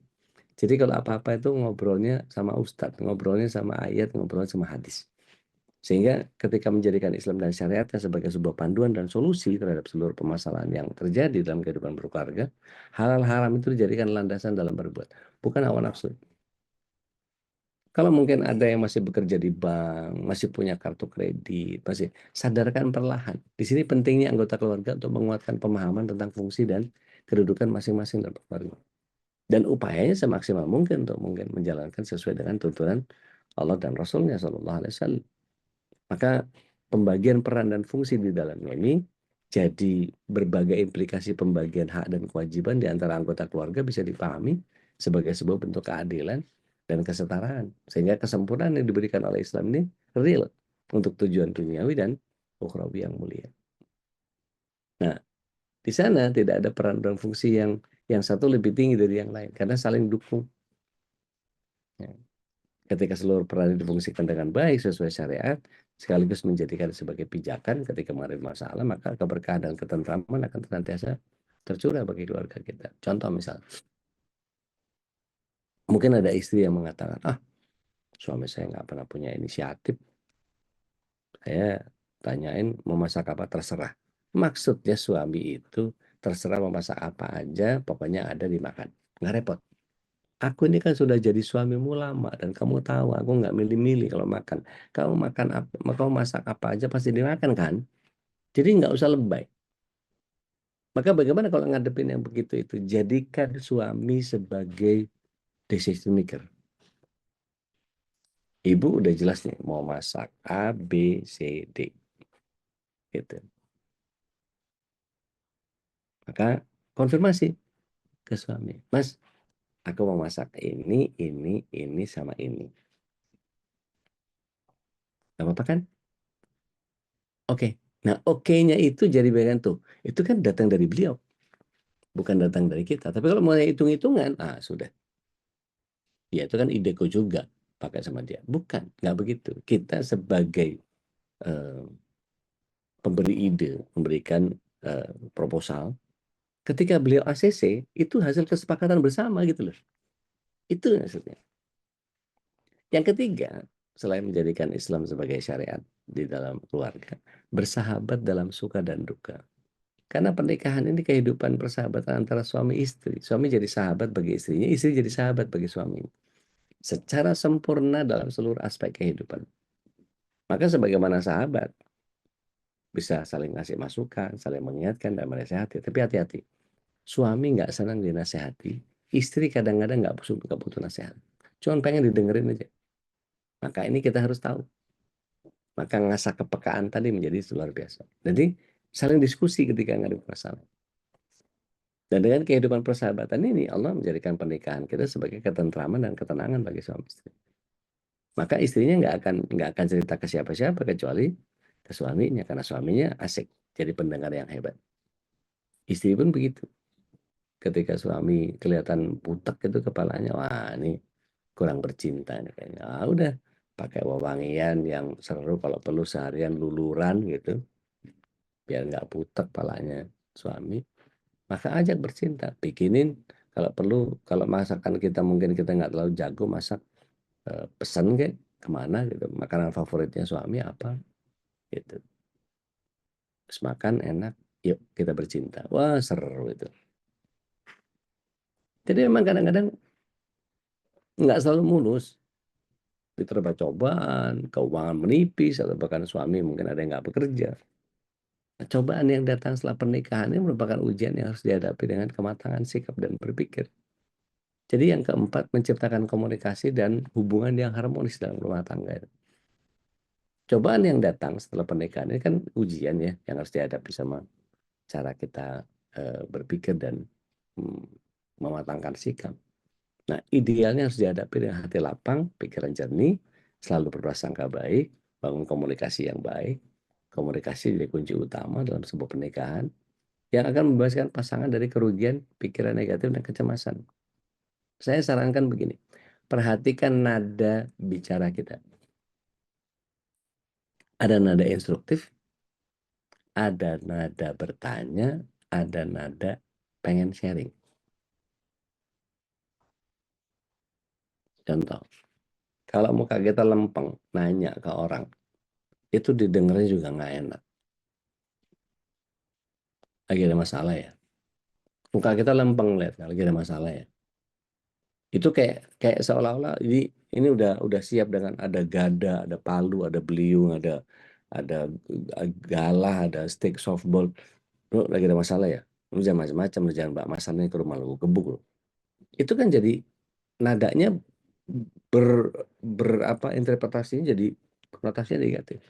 Jadi kalau apa-apa itu ngobrolnya sama ustadz, ngobrolnya sama ayat, ngobrolnya sama hadis. Sehingga ketika menjadikan Islam dan syariatnya sebagai sebuah panduan dan solusi terhadap seluruh permasalahan yang terjadi dalam kehidupan berkeluarga, halal haram itu dijadikan landasan dalam berbuat, bukan hawa nafsu. Kalau mungkin ada yang masih bekerja di bank, masih punya kartu kredit, masih sadarkan perlahan. Di sini pentingnya anggota keluarga untuk menguatkan pemahaman tentang fungsi dan kedudukan masing-masing dalam keluarga. Dan upayanya semaksimal mungkin untuk mungkin menjalankan sesuai dengan tuntunan Allah dan Rasulnya Shallallahu Alaihi Wasallam. Maka pembagian peran dan fungsi di dalamnya ini jadi berbagai implikasi pembagian hak dan kewajiban di antara anggota keluarga bisa dipahami sebagai sebuah bentuk keadilan dan kesetaraan. Sehingga kesempurnaan yang diberikan oleh Islam ini real untuk tujuan duniawi dan ukhrawi yang mulia. Nah, di sana tidak ada peran dan fungsi yang satu lebih tinggi dari yang lain karena saling dukung. Ya. Ketika seluruh peran difungsikan dengan baik sesuai syariat, sekaligus menjadikan sebagai pijakan ketika menghadapi masalah, maka keberkahan dan ketentraman akan senantiasa tercurah bagi keluarga kita. Contoh misalnya, mungkin ada istri yang mengatakan, suami saya nggak pernah punya inisiatif, saya tanyain mau masak apa terserah. Maksudnya suami itu terserah mau masak apa aja, pokoknya ada dimakan, nggak repot. Aku ini kan sudah jadi suamimu lama dan kamu tahu aku nggak milih-milih kalau makan. Kamu makan apa, kamu masak apa aja pasti dimakan kan? Jadi nggak usah lebay. Maka bagaimana kalau ngadepin yang begitu itu? Jadikan suami sebagai decision maker. Ibu udah jelas nih mau masak A, B, C, D. Gitu. Maka konfirmasi ke suami. Mas, aku mau masak ini, sama ini. Gak apa-apa kan? Oke. Nah, oke-nya itu jadi bagian tuh. Itu kan datang dari beliau. Bukan datang dari kita. Tapi kalau mau hitung-hitungan, sudah. Ya, itu kan ideku juga pakai sama dia. Bukan, nggak begitu. Kita sebagai pemberi ide, memberikan proposal, ketika beliau ACC, itu hasil kesepakatan bersama gitu loh. Itu maksudnya. Yang ketiga, selain menjadikan Islam sebagai syariat di dalam keluarga, bersahabat dalam suka dan duka. Karena pernikahan ini kehidupan persahabatan antara suami istri. Suami jadi sahabat bagi istrinya, istri jadi sahabat bagi suami. Secara sempurna dalam seluruh aspek kehidupan. Maka sebagaimana sahabat, bisa saling ngasih masukan, saling mengingatkan dan menasehati. Tapi hati-hati, suami nggak senang dinasehati, istri kadang-kadang nggak butuh nasihat. Cuma pengen didengerin aja. Maka ini kita harus tahu. Maka ngasah kepekaan tadi menjadi luar biasa. Jadi saling diskusi ketika ngadep masalah. Dan dengan kehidupan persahabatan ini, Allah menjadikan pernikahan kita sebagai ketentraman dan ketenangan bagi suami istri. Maka istrinya nggak akan cerita ke siapa-siapa kecuali ke suaminya, karena suaminya asik jadi pendengar yang hebat. Istri pun begitu. Ketika suami kelihatan butek itu kepalanya, wah ini kurang bercinta nih kayaknya. Udah pakai wewangian yang seru, kalau perlu seharian luluran gitu, biar nggak butek kepalanya suami. Maka ajak bercinta, bikinin kalau perlu, kalau masakan kita mungkin kita nggak terlalu jago masak, pesan kayak kemana gitu, makanan favoritnya suami apa gitu, terus makan enak, yuk kita bercinta, wah seru itu. Jadi memang kadang-kadang nggak selalu mulus, menghadapi terba cobaan, keuangan menipis, atau bahkan suami mungkin ada yang nggak bekerja. Cobaan yang datang setelah pernikahan ini merupakan ujian yang harus dihadapi dengan kematangan sikap dan berpikir. Jadi yang keempat, menciptakan komunikasi dan hubungan yang harmonis dalam rumah tangga. Cobaan yang datang setelah pernikahan ini kan ujian ya, yang harus dihadapi sama cara kita berpikir dan mematangkan sikap. Nah, idealnya harus dihadapi dengan hati lapang, pikiran jernih, selalu berprasangka baik, bangun komunikasi yang baik. Komunikasi jadi kunci utama dalam sebuah pernikahan yang akan membebaskan pasangan dari kerugian, pikiran negatif, dan kecemasan. Saya sarankan begini, perhatikan nada bicara kita. Ada nada instruktif, ada nada bertanya, ada nada pengen sharing. Contoh, kalau muka kita lempeng, nanya ke orang, itu didengarnya juga nggak enak. Lagi ada masalah ya. Muka kita lempeng, lihat lagi ada masalah ya. Itu kayak seolah-olah ini udah siap dengan ada gada, ada palu, ada beliung, ada galah, ada stick softball. Lu lagi ada masalah ya. Lu jangan macam-macam, lu jangan bawa masalahnya ke rumah lu gebuk lu. Itu kan jadi nadanya interpretasinya jadi konotasinya negatif.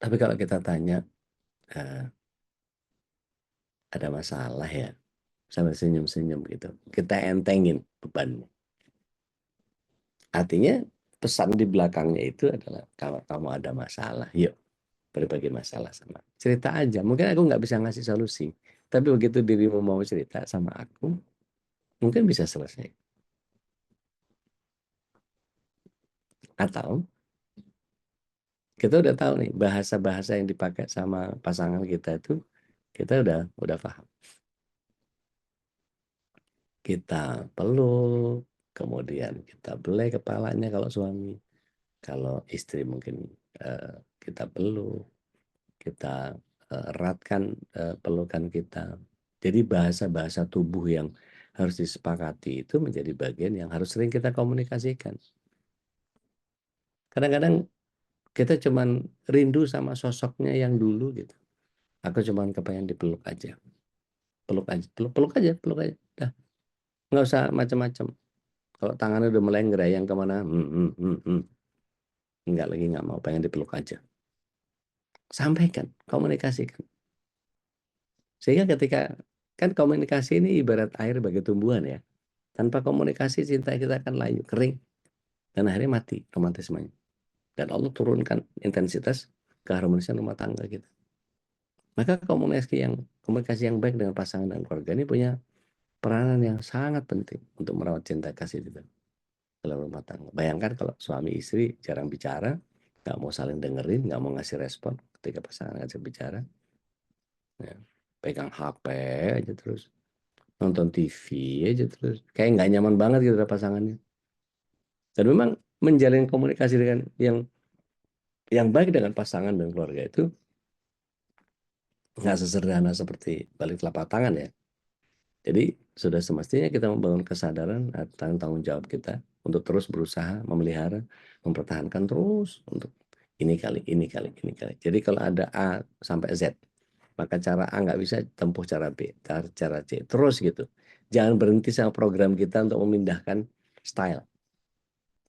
Tapi kalau kita tanya, ada masalah ya, sambil senyum-senyum gitu, kita entengin bebannya. Artinya pesan di belakangnya itu adalah, kalau kamu ada masalah, yuk berbagi masalah sama. Cerita aja, mungkin aku nggak bisa ngasih solusi, tapi begitu dirimu mau cerita sama aku, mungkin bisa selesai. Atau kita udah tahu nih bahasa-bahasa yang dipakai sama pasangan kita itu, kita udah paham. Kita peluk, kemudian kita belai kepalanya kalau suami, kalau istri mungkin kita peluk, kita eratkan pelukan kita. Jadi bahasa-bahasa tubuh yang harus disepakati itu menjadi bagian yang harus sering kita komunikasikan. Kadang-kadang kita cuman rindu sama sosoknya yang dulu gitu. Aku cuman kepengen dipeluk aja. Peluk aja, peluk aja. Dah. Nggak usah macam-macam. Kalau tangannya udah mulai ngerayang kemana, enggak lagi, nggak mau, pengen dipeluk aja. Sampaikan, komunikasikan. Sehingga ketika, kan komunikasi ini ibarat air bagi tumbuhan ya. Tanpa komunikasi cinta kita akan layu, kering. Dan akhirnya mati romantismenya. Dan Allah turunkan intensitas keharmonisan rumah tangga kita. Maka komunikasi yang baik dengan pasangan dan keluarga ini punya peranan yang sangat penting untuk merawat cinta kasih kita dalam rumah tangga. Bayangkan kalau suami istri jarang bicara, nggak mau saling dengerin, nggak mau ngasih respon ketika pasangan ngajak bicara, ya, pegang HP aja terus, nonton TV aja terus, kayak nggak nyaman banget gitu pasangannya. Dan memang menjalin komunikasi dengan yang baik dengan pasangan dan keluarga itu nggak sesederhana seperti balik telapak tangan ya. Jadi sudah semestinya kita membangun kesadaran tentang tanggung jawab kita untuk terus berusaha memelihara, mempertahankan terus untuk ini kali. Jadi kalau ada A sampai Z, maka cara A nggak bisa tempuh cara B, cara C, terus gitu. Jangan berhenti sama program kita untuk memindahkan style.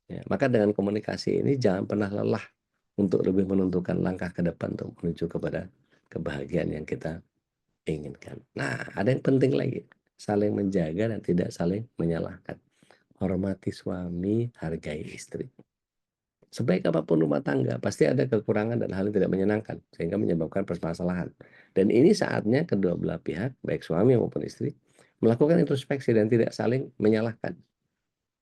Ya, maka dengan komunikasi ini jangan pernah lelah untuk lebih menentukan langkah ke depan untuk menuju kepada kebahagiaan yang kita inginkan. Nah, ada yang penting lagi, saling menjaga dan tidak saling menyalahkan. Hormati suami, hargai istri. Sebaik apapun rumah tangga, pasti ada kekurangan dan hal yang tidak menyenangkan, sehingga menyebabkan permasalahan. Dan ini saatnya kedua belah pihak, baik suami maupun istri, melakukan introspeksi dan tidak saling menyalahkan.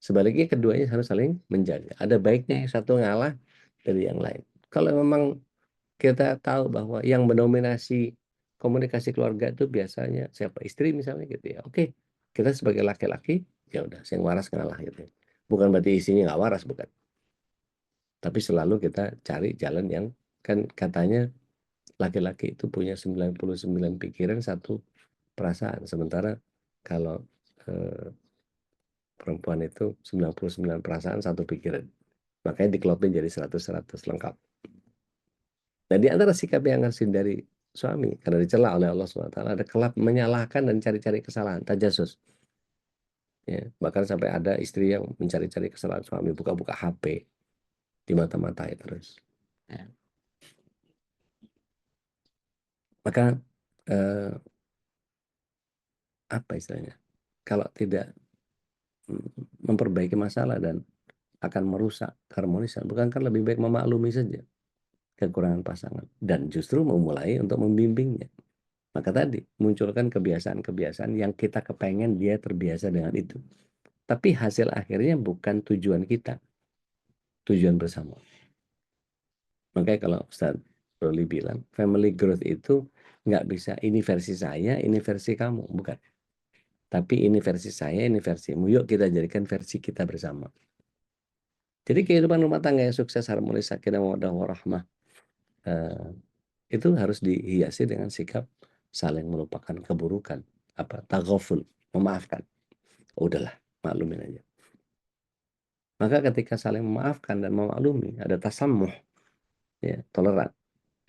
Sebaliknya keduanya harus saling menjaga. Ada baiknya yang satu ngalah dari yang lain. Kalau memang kita tahu bahwa yang mendominasi komunikasi keluarga itu biasanya siapa, istri misalnya gitu ya. Oke, kita sebagai laki-laki ya udah, yang waras ngalah gitu. Bukan berarti istrinya nggak waras, bukan. Tapi selalu kita cari jalan yang, kan katanya laki-laki itu punya 99 pikiran, 1 perasaan. Sementara kalau Perempuan itu 99 perasaan, satu pikiran. Makanya dikelopin jadi 100-100 lengkap. Nah, di antara sikap yang harus hindari suami, karena dicela oleh Allah SWT, ada kelap menyalahkan dan cari-cari kesalahan, tajasus. Ya, bahkan sampai ada istri yang mencari-cari kesalahan suami, buka-buka HP, dimata-matai terus. Ya. Maka apa istilahnya? Kalau tidak memperbaiki masalah dan akan merusak keharmonisan, bukankah lebih baik memaklumi saja kekurangan pasangan dan justru memulai untuk membimbingnya. Maka tadi munculkan kebiasaan-kebiasaan yang kita kepengen dia terbiasa dengan itu. Tapi hasil akhirnya bukan tujuan kita, tujuan bersama. Makanya kalau Ustaz Roli bilang, family growth itu nggak bisa ini versi saya, ini versi kamu, bukan. Tapi ini versi saya, ini versimu. Yuk kita jadikan versi kita bersama. Jadi kehidupan rumah tangga yang sukses, harmonis, sakinah, mawaddah, warahmah, itu harus dihiasi dengan sikap saling melupakan keburukan, taghaful, memaafkan. Udahlah, maklumin aja. Maka ketika saling memaafkan dan memaklumi, ada tasamuh, ya, toleran.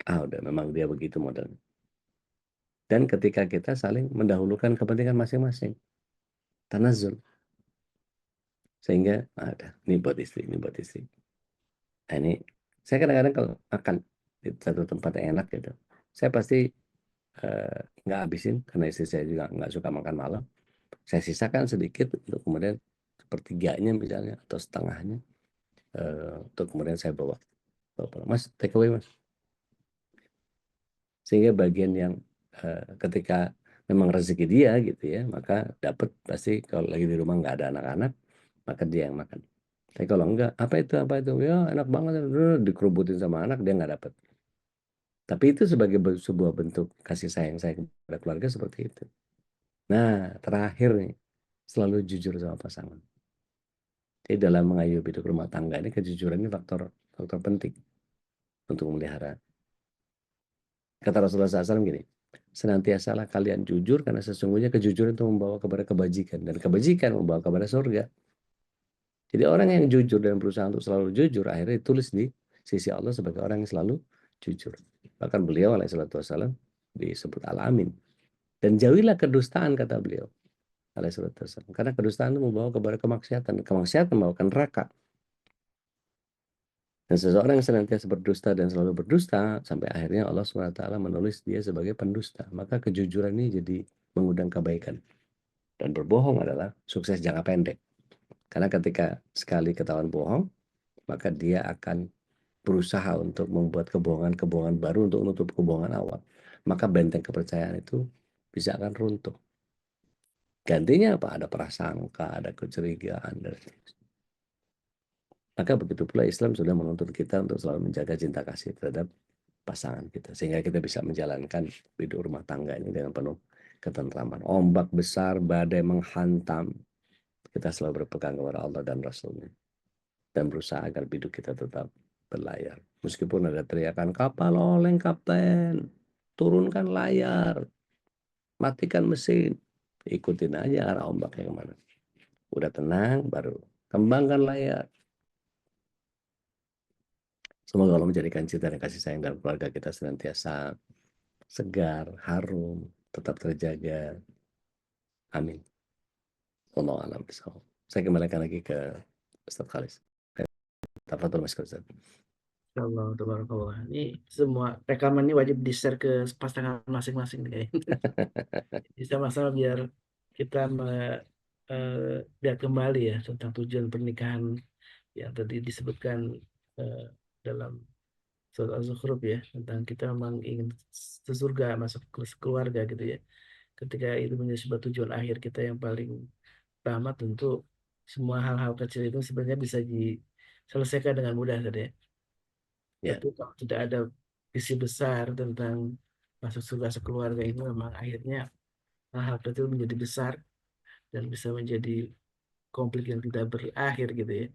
Udah memang dia begitu modelnya. Dan ketika kita saling mendahulukan kepentingan masing-masing, tanazul. Sehingga ada, ini buat istri, ini buat istri. Nah, ini saya kadang-kadang kalau makan di satu tempat yang enak gitu, saya pasti nggak habisin karena istri saya juga nggak suka makan malam. Saya sisakan sedikit untuk kemudian sepertiganya misalnya atau setengahnya untuk kemudian saya bawa pulang. Mas, take away mas. Sehingga bagian yang ketika memang rezeki dia gitu ya, maka dapat pasti kalau lagi di rumah nggak ada anak-anak, maka dia yang makan. Tapi kalau enggak, apa itu, ya enak banget, dikerubutin sama anak, dia nggak dapat. Tapi itu sebagai sebuah bentuk kasih sayang saya kepada keluarga seperti itu. Nah, terakhir nih, selalu jujur sama pasangan. Jadi dalam mengayomi hidup rumah tangga ini, kejujuran ini faktor penting untuk memelihara. Kata Rasulullah SAW gini, senantiasalah kalian jujur karena sesungguhnya kejujuran itu membawa kepada kebajikan dan kebajikan membawa kepada surga. Jadi orang yang jujur dan berusaha untuk selalu jujur akhirnya ditulis di sisi Allah sebagai orang yang selalu jujur. Bahkan beliau alaihissalam disebut al-amin. Dan jauhilah kedustaan kata beliau alaihissalam. Karena kedustaan itu membawa kepada kemaksiatan. Kemaksiatan membawa neraka. Dan seseorang yang senantiasa berdusta dan selalu berdusta, sampai akhirnya Allah SWT menulis dia sebagai pendusta. Maka kejujuran ini jadi mengundang kebaikan. Dan berbohong adalah sukses jangka pendek. Karena ketika sekali ketahuan bohong, maka dia akan berusaha untuk membuat kebohongan-kebohongan baru untuk menutup kebohongan awal. Maka benteng kepercayaan itu bisa akan runtuh. Gantinya apa? Ada prasangka, ada kecurigaan, dan maka begitu pula Islam sudah menuntut kita untuk selalu menjaga cinta kasih terhadap pasangan kita. Sehingga kita bisa menjalankan hidup rumah tangga ini dengan penuh ketentraman. Ombak besar, badai menghantam, kita selalu berpegang kepada Allah dan Rasulnya. Dan berusaha agar hidup kita tetap berlayar. Meskipun ada teriakan, kapal oleng kapten, turunkan layar, matikan mesin. Ikutin aja arah ombaknya kemana. Udah tenang, baru kembangkan layar. Semoga Allah menjadikan cinta dan kasih sayang dalam keluarga kita senantiasa segar, harum, tetap terjaga. Amin. Wallahu a'lam bishawab. Saya kembalikan lagi ke Ustaz Khalis. Tafadhol Mas Ustaz. Insyaallah, tabarakallah. Ini semua rekaman ini wajib di-share ke pasangan masing-masing nih kayaknya. Bisa masalah biar kita lihat kembali ya tentang tujuan pernikahan yang tadi disebutkan dalam surat Az-Zukhruf ya, tentang kita memang ingin surga, masuk ke keluarga gitu ya. Ketika itu menjadi sebuah tujuan akhir kita yang paling utama, tentu semua hal-hal kecil itu sebenarnya bisa diselesaikan dengan mudah tadi ya. Ya, Tapi kalau tidak ada visi besar tentang masuk surga sekeluarga ini, memang akhirnya hal-hal kecil menjadi besar dan bisa menjadi konflik yang tidak berakhir gitu ya.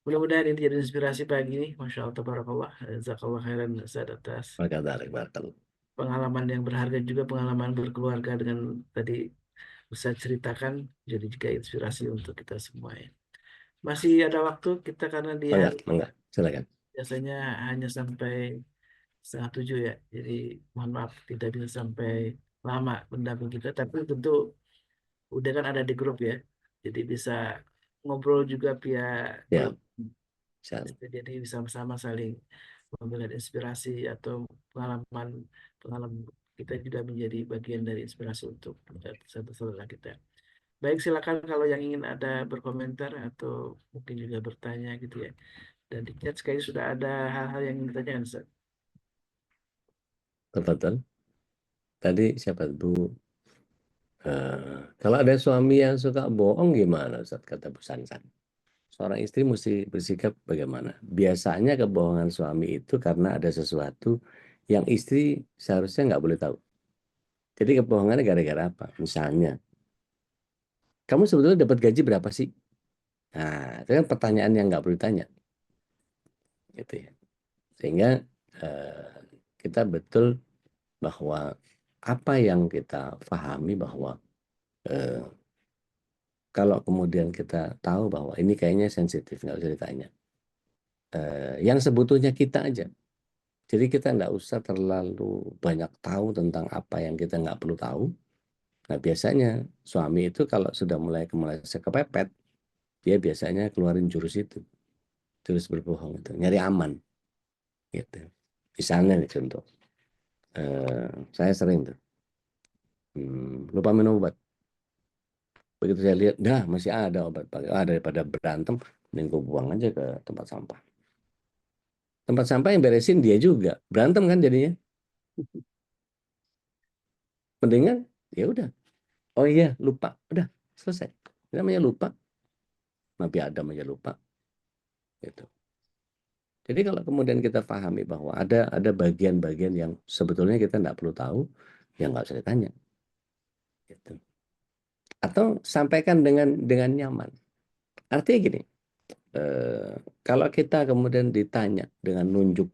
Mudah-mudahan ini jadi inspirasi pagi ini. Masya Allah, tabarakallah. Jazakallah khairan Ustaz atas barakallah. pengalaman yang berharga juga, pengalaman berkeluarga dengan tadi Ustaz ceritakan jadi juga inspirasi untuk kita semua ya. Masih ada waktu kita karena di Mangga, hari mangga, silakan. biasanya hanya sampai 6:30 ya. Jadi mohon maaf tidak bisa sampai lama pendamping kita, tapi tentu udah kan ada di grup ya. Jadi bisa ngobrol juga via Ya, grup. insyaallah. Jadi sama-sama saling memberikan inspirasi atau pengalaman pengalaman kita juga menjadi bagian dari inspirasi untuk satu saudara kita. Baik, silakan kalau yang ingin ada berkomentar atau mungkin juga bertanya gitu ya. Dan di chat kayaknya sudah ada hal-hal yang ingin ditanyakan, Ustaz. Tafadhal. Tadi siapa Bu? Kalau ada suami yang suka bohong gimana Ustaz, kata Bu Sansan? Seorang istri mesti bersikap bagaimana? Biasanya kebohongan suami itu karena ada sesuatu yang istri seharusnya nggak boleh tahu. Jadi kebohongannya gara-gara apa? Misalnya, kamu sebetulnya dapat gaji berapa sih? Nah, itu kan pertanyaan yang nggak perlu ditanya, gitu ya. Sehingga eh, kita betul bahwa apa yang kita pahami bahwa eh, kalau kemudian kita tahu bahwa ini kayaknya sensitif, nggak usah ditanya. Yang sebetulnya kita aja. Jadi kita nggak usah terlalu banyak tahu tentang apa yang kita nggak perlu tahu. Nah biasanya suami itu kalau sudah mulai kepepet, dia biasanya keluarin jurus itu, jurus berbohong itu, nyari aman, gitu. Misalnya nih contoh, saya sering tuh lupa minum obat. Begitu saya lihat, dah masih ada obat, daripada berantem, mending gue buang aja ke tempat sampah. Tempat sampah yang beresin dia juga, berantem kan jadinya. Mendingan ya udah, oh iya lupa, udah selesai. Ini namanya lupa, Nabi Adam aja lupa, gitu. Jadi kalau kemudian kita pahami bahwa ada bagian-bagian yang sebetulnya kita nggak perlu tahu, ya nggak usah ditanya, gitu. Atau sampaikan dengan nyaman. Artinya gini, kalau kita kemudian ditanya dengan nunjuk,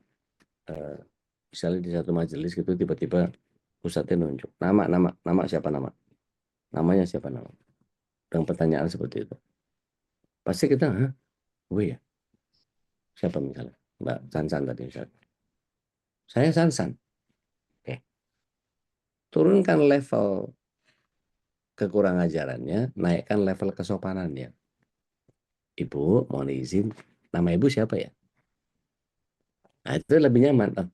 misalnya di satu majelis gitu tiba-tiba Ustadznya nunjuk nama siapa namanya siapa nama, dengan pertanyaan seperti itu, pasti kita, hah, oh ya, siapa misalnya Mbak Sansan tadi misalnya, saya Sansan, oke, turunkan level kekurang ajarannya, naikkan level kesopanannya. Ibu, mohon izin, nama ibu siapa ya? Nah, itu lebih nyaman. Oh,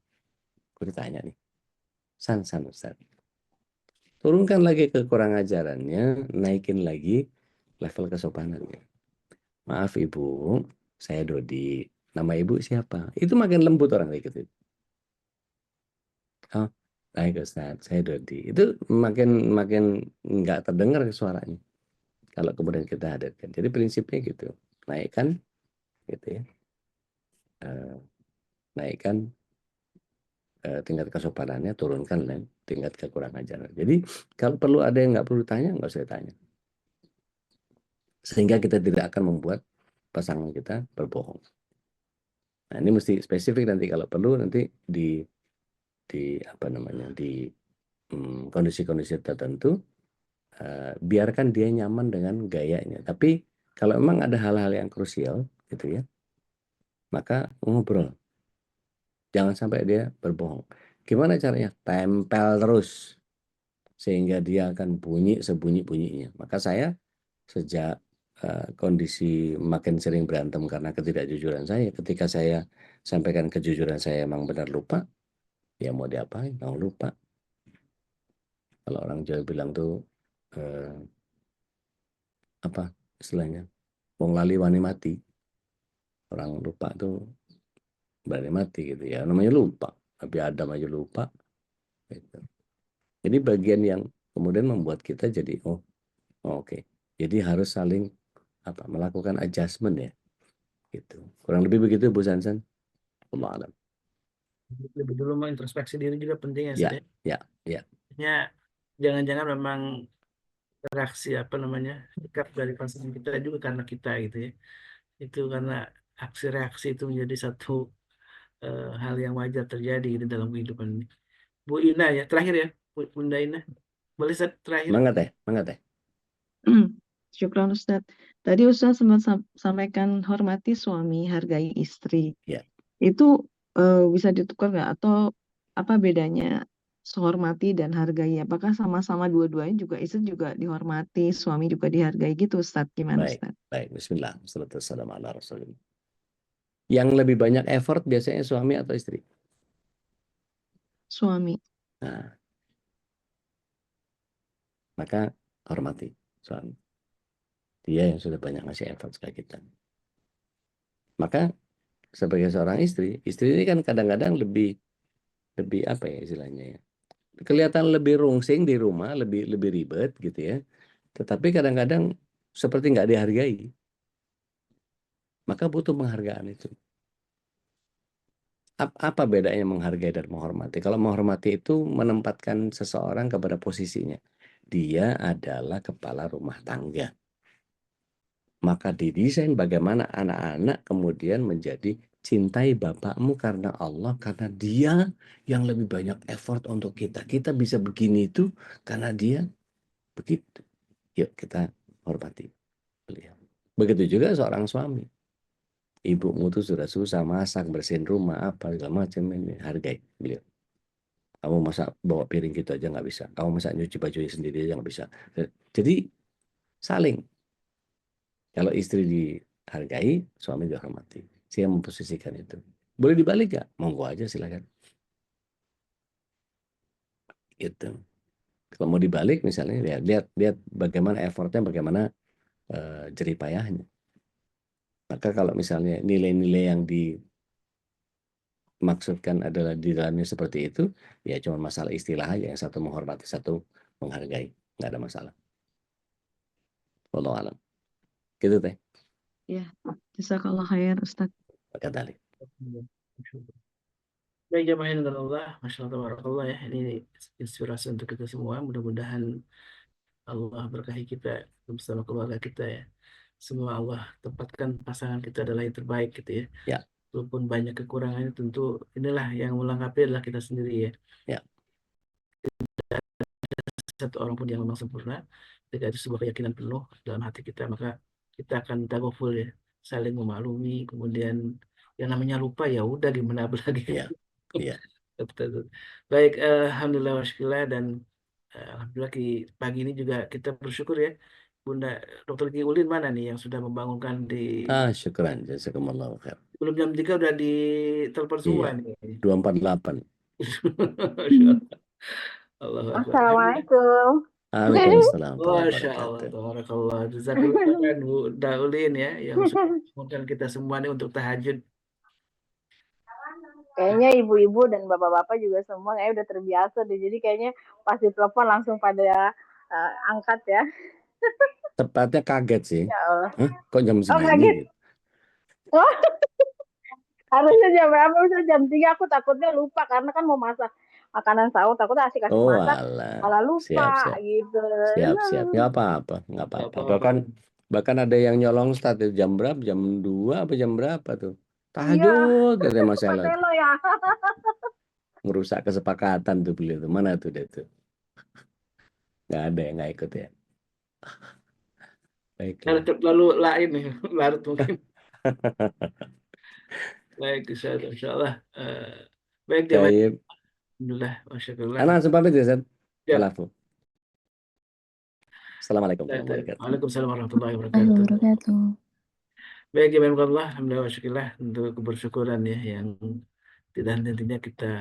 gue ditanya nih. San Ustaz. Turunkan lagi kekurang ajarannya, naikin lagi level kesopanannya. Maaf ibu, saya Dodi. Nama ibu siapa? Itu makin lembut orang kayak gitu. Oh, baik Ustaz, saya Dodi. Itu makin makin nggak terdengar suaranya. Kalau kemudian kita hadirkan. Jadi prinsipnya gitu. Naikkan gitu ya. Naikkan tingkat kesopanannya, turunkan tingkat kekurangan ajaran. Jadi kalau perlu ada yang nggak perlu tanya, nggak usah tanya. Sehingga kita tidak akan membuat pasangan kita berbohong. Nah ini mesti spesifik nanti kalau perlu nanti di apa namanya di kondisi-kondisi tertentu, biarkan dia nyaman dengan gayanya. Tapi kalau memang ada hal-hal yang krusial gitu ya, maka ngobrol. Jangan sampai dia berbohong. Gimana caranya? Tempel terus sehingga dia akan bunyi sebunyi-bunyinya. Maka saya sejak kondisi makin sering berantem karena ketidakjujuran saya, ketika saya sampaikan kejujuran saya emang benar lupa, ya mau diapain? Mau lupa. Kalau orang Jawa bilang tuh apa istilahnya? Wong lali wani mati. Orang lupa tuh berani mati gitu ya. Namanya lupa. Tapi Adam aja lupa. Gitu. Jadi bagian yang kemudian membuat kita jadi oke. Jadi harus saling melakukan adjustment ya. Gitu. Kurang lebih begitu Bu Sansan. Allah alam. Lebih dulu mengintrospeksi diri juga penting ya, Ya, Ustaz. ya, ya. Ya, jangan-jangan memang reaksi apa namanya sikap dari pasangan kita juga karena kita gitu ya. Itu karena aksi reaksi itu menjadi satu hal yang wajar terjadi gitu dalam kehidupan ini. Bu Ina ya, terakhir ya, Bunda Ina. Boleh Ustaz, terakhir. Mangga teh, mangga teh. Syukran Ustadz. Tadi Ustadz sempat sampaikan hormati suami, hargai istri. Ya. Itu bisa ditukar nggak? Atau apa bedanya hormati dan hargai? Apakah sama-sama dua-duanya juga istri juga dihormati, suami juga dihargai gitu Ustadz? Gimana Baik, Ustadz? baik. Bismillah. Wassalamualaikum warahmatullahi wabarakatuh. Yang lebih banyak effort biasanya suami atau istri? Suami. Nah, maka hormati suami. Dia yang sudah banyak ngasih effort ke kita. Maka sebagai seorang istri ini kan kadang-kadang lebih apa ya istilahnya ya? Kelihatan lebih rungsing di rumah, lebih ribet gitu ya. Tetapi kadang-kadang seperti nggak dihargai. Maka butuh penghargaan itu. Apa bedanya menghargai dan menghormati? Kalau menghormati itu menempatkan seseorang kepada posisinya. Dia adalah kepala rumah tangga. Maka didesain bagaimana anak-anak kemudian menjadi cintai bapakmu karena Allah, karena dia yang lebih banyak effort untuk kita. Kita bisa begini itu karena dia begitu. Yuk kita hormati beliau. Begitu juga seorang suami. Ibumu tuh sudah susah masak, bersihin rumah, apa segala macam ini, hargai beliau. Kamu masak bawa piring gitu aja nggak bisa. Kamu masak nyuci baju sendiri aja nggak bisa. Jadi saling. Kalau istri dihargai, suami dihormati. Saya memposisikan itu. Boleh dibalik nggak? Monggo aja silakan. Gitu. Kalau mau dibalik misalnya, lihat bagaimana effortnya, bagaimana jerih payahnya. Maka kalau misalnya nilai-nilai yang dimaksudkan adalah di dalamnya seperti itu, ya cuma masalah istilah aja. Yang satu menghormati, satu menghargai. Nggak ada masalah. Wallahu alam. Gitu teh. Ya, jazakallah khair Ustadz. Maka dalik. Baik jamaah yang Allah, Masya Allah, Tabarakallah ya. Ini inspirasi untuk kita semua. Mudah-mudahan Allah berkahi kita bersama keluarga kita ya. Semua Allah tempatkan pasangan kita adalah yang terbaik gitu ya. Ya. Walaupun banyak kekurangannya, tentu inilah yang melengkapi adalah kita sendiri ya. Ya. Satu orang pun yang memang sempurna. Ketika itu sebuah keyakinan penuh dalam hati kita, maka kita akan tawaful ya, saling memaklumi. Kemudian yang namanya lupa ya udah gimana lagi. Ya. Ya. Baik, alhamdulillah wa syukurillah, dan alhamdulillah pagi ini juga kita bersyukur ya. Bunda Dr. Ki Ulin mana nih yang sudah membangunkan di Syukran. Jazakumullahu khair. belum jam 3 udah di telepon semua Iya. nih. 248. Masya Allah. Allahu Akbar. Assalamualaikum. Waalaikumsalam Masya warahmatullahi Allah, wabarakatuh. tabarakallah. Jazakallah khairan, Bu Daulin ya, yang sudah membangunkan kita semua nih untuk tahajud. Kayaknya ibu-ibu dan bapak-bapak juga semua kayak udah terbiasa deh. Jadi kayaknya pas ditelepon langsung pada angkat ya. Tepatnya kaget sih. Ya Allah. Hah? Kok jam Oh segini? kaget. Gitu? Oh, harusnya jam berapa? Harusnya jam 3. Aku takutnya lupa karena kan mau masak makanan sahur. Takutnya asik Oh masak alah. malah lupa Siap. gitu. Siap. Nggak apa-apa. Nggak apa-apa. Bahkan ada yang nyolong start jam berapa? Jam 2 apa jam berapa tuh? Tahajud Iya. katanya masalah. Patelo ya. Ngerusak kesepakatan tuh beliau tuh. Mana tuh dia tuh? Nggak ada yang nggak ikut ya. Baiklah. Lalu lain nih, larut mungkin. Baik, insya Allah. Baik, jamaah. Baik. Alhamdulillah, Masya Allah. Anak langsung pamit ya, Zat. Ya. Alafu. Assalamualaikum warahmatullahi wabarakatuh. Waalaikumsalam warahmatullahi Warahmatullahi wabarakatuh. wabarakatuh. Baik, jemaah Allah, alhamdulillah wa syukurillah untuk kebersyukuran ya yang tidak henti-hentinya kita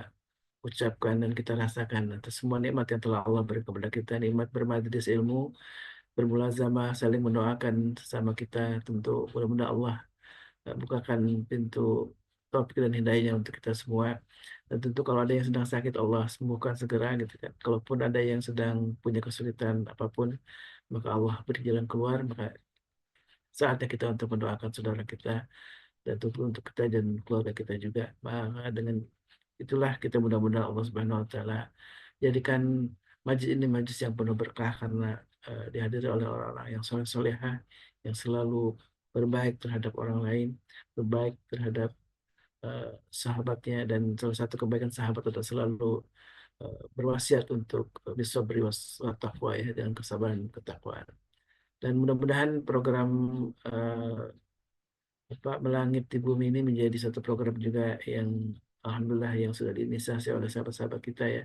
ucapkan dan kita rasakan atas semua nikmat yang telah Allah beri kepada kita, nikmat bermajlis ilmu, bermulazamah, saling mendoakan sama kita. Tentu mudah-mudahan Allah bukakan pintu taufik dan hidayahnya untuk kita semua. Dan tentu kalau ada yang sedang sakit, Allah sembuhkan segera gitu kan. Kalaupun ada yang sedang punya kesulitan apapun, maka Allah beri jalan keluar. Maka saatnya kita untuk mendoakan saudara kita, dan tentu untuk kita dan keluarga kita juga. Maka dengan itulah kita mudah-mudahan Allah Subhanahu wa taala jadikan majlis ini majlis yang penuh berkah, karena dihadiri oleh orang-orang yang soleh-solehah, yang selalu berbaik terhadap orang lain, berbaik terhadap sahabatnya, dan salah satu kebaikan sahabat adalah selalu berwasiat untuk bisa beri taqwa ya, dengan kesabaran dan ketakwaan. Dan mudah-mudahan program Melangit di Bumi ini menjadi satu program juga yang alhamdulillah yang sudah diinisiasi oleh sahabat-sahabat kita ya,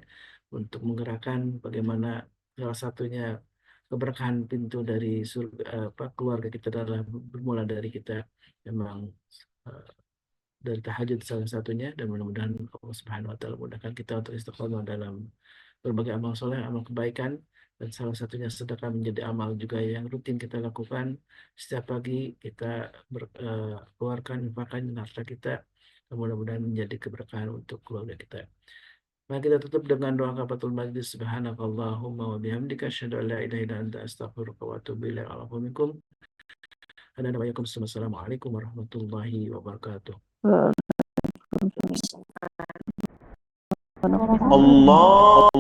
untuk menggerakkan bagaimana salah satunya keberkahan pintu dari surga, keluarga kita adalah bermula dari kita memang dari tahajud salah satunya, dan mudah-mudahan Allah Subhanahu wa taala mudahkan kita untuk istiqomah dalam berbagai amal soleh, amal kebaikan, dan salah satunya sedekah menjadi amal juga yang rutin kita lakukan setiap pagi. Kita keluarkan infakkan harta kita, mudah-mudahan menjadi keberkahan untuk keluarga kita. Mari kita tutup dengan doa kafatul majlis. Subhanakallahumma wa bihamdika asyhadu an la ilaha illa anta astaghfiruka wa atubu ilaik. Assalamualaikum warahmatullahi wabarakatuh. Allahumma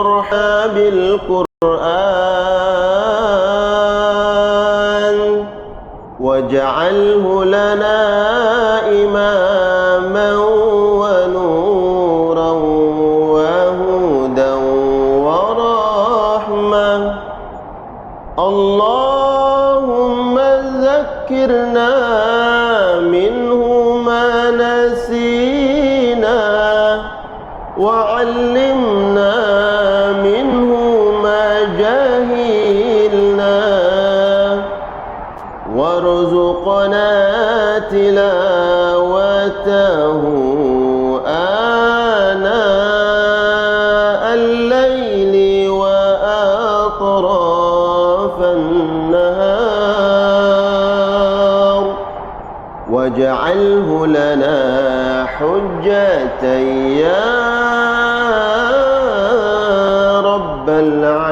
arham bil Qur'an waj'alhu lana imaman wa nuran wa hudan wa rahmah. Allahumma zakkirna minhu ma nasina وعلمنا منه ما جهلنا وارزقنا تلاوته آناء الليل وأطراف النهار واجعله لنا حجة يا رب العالمين.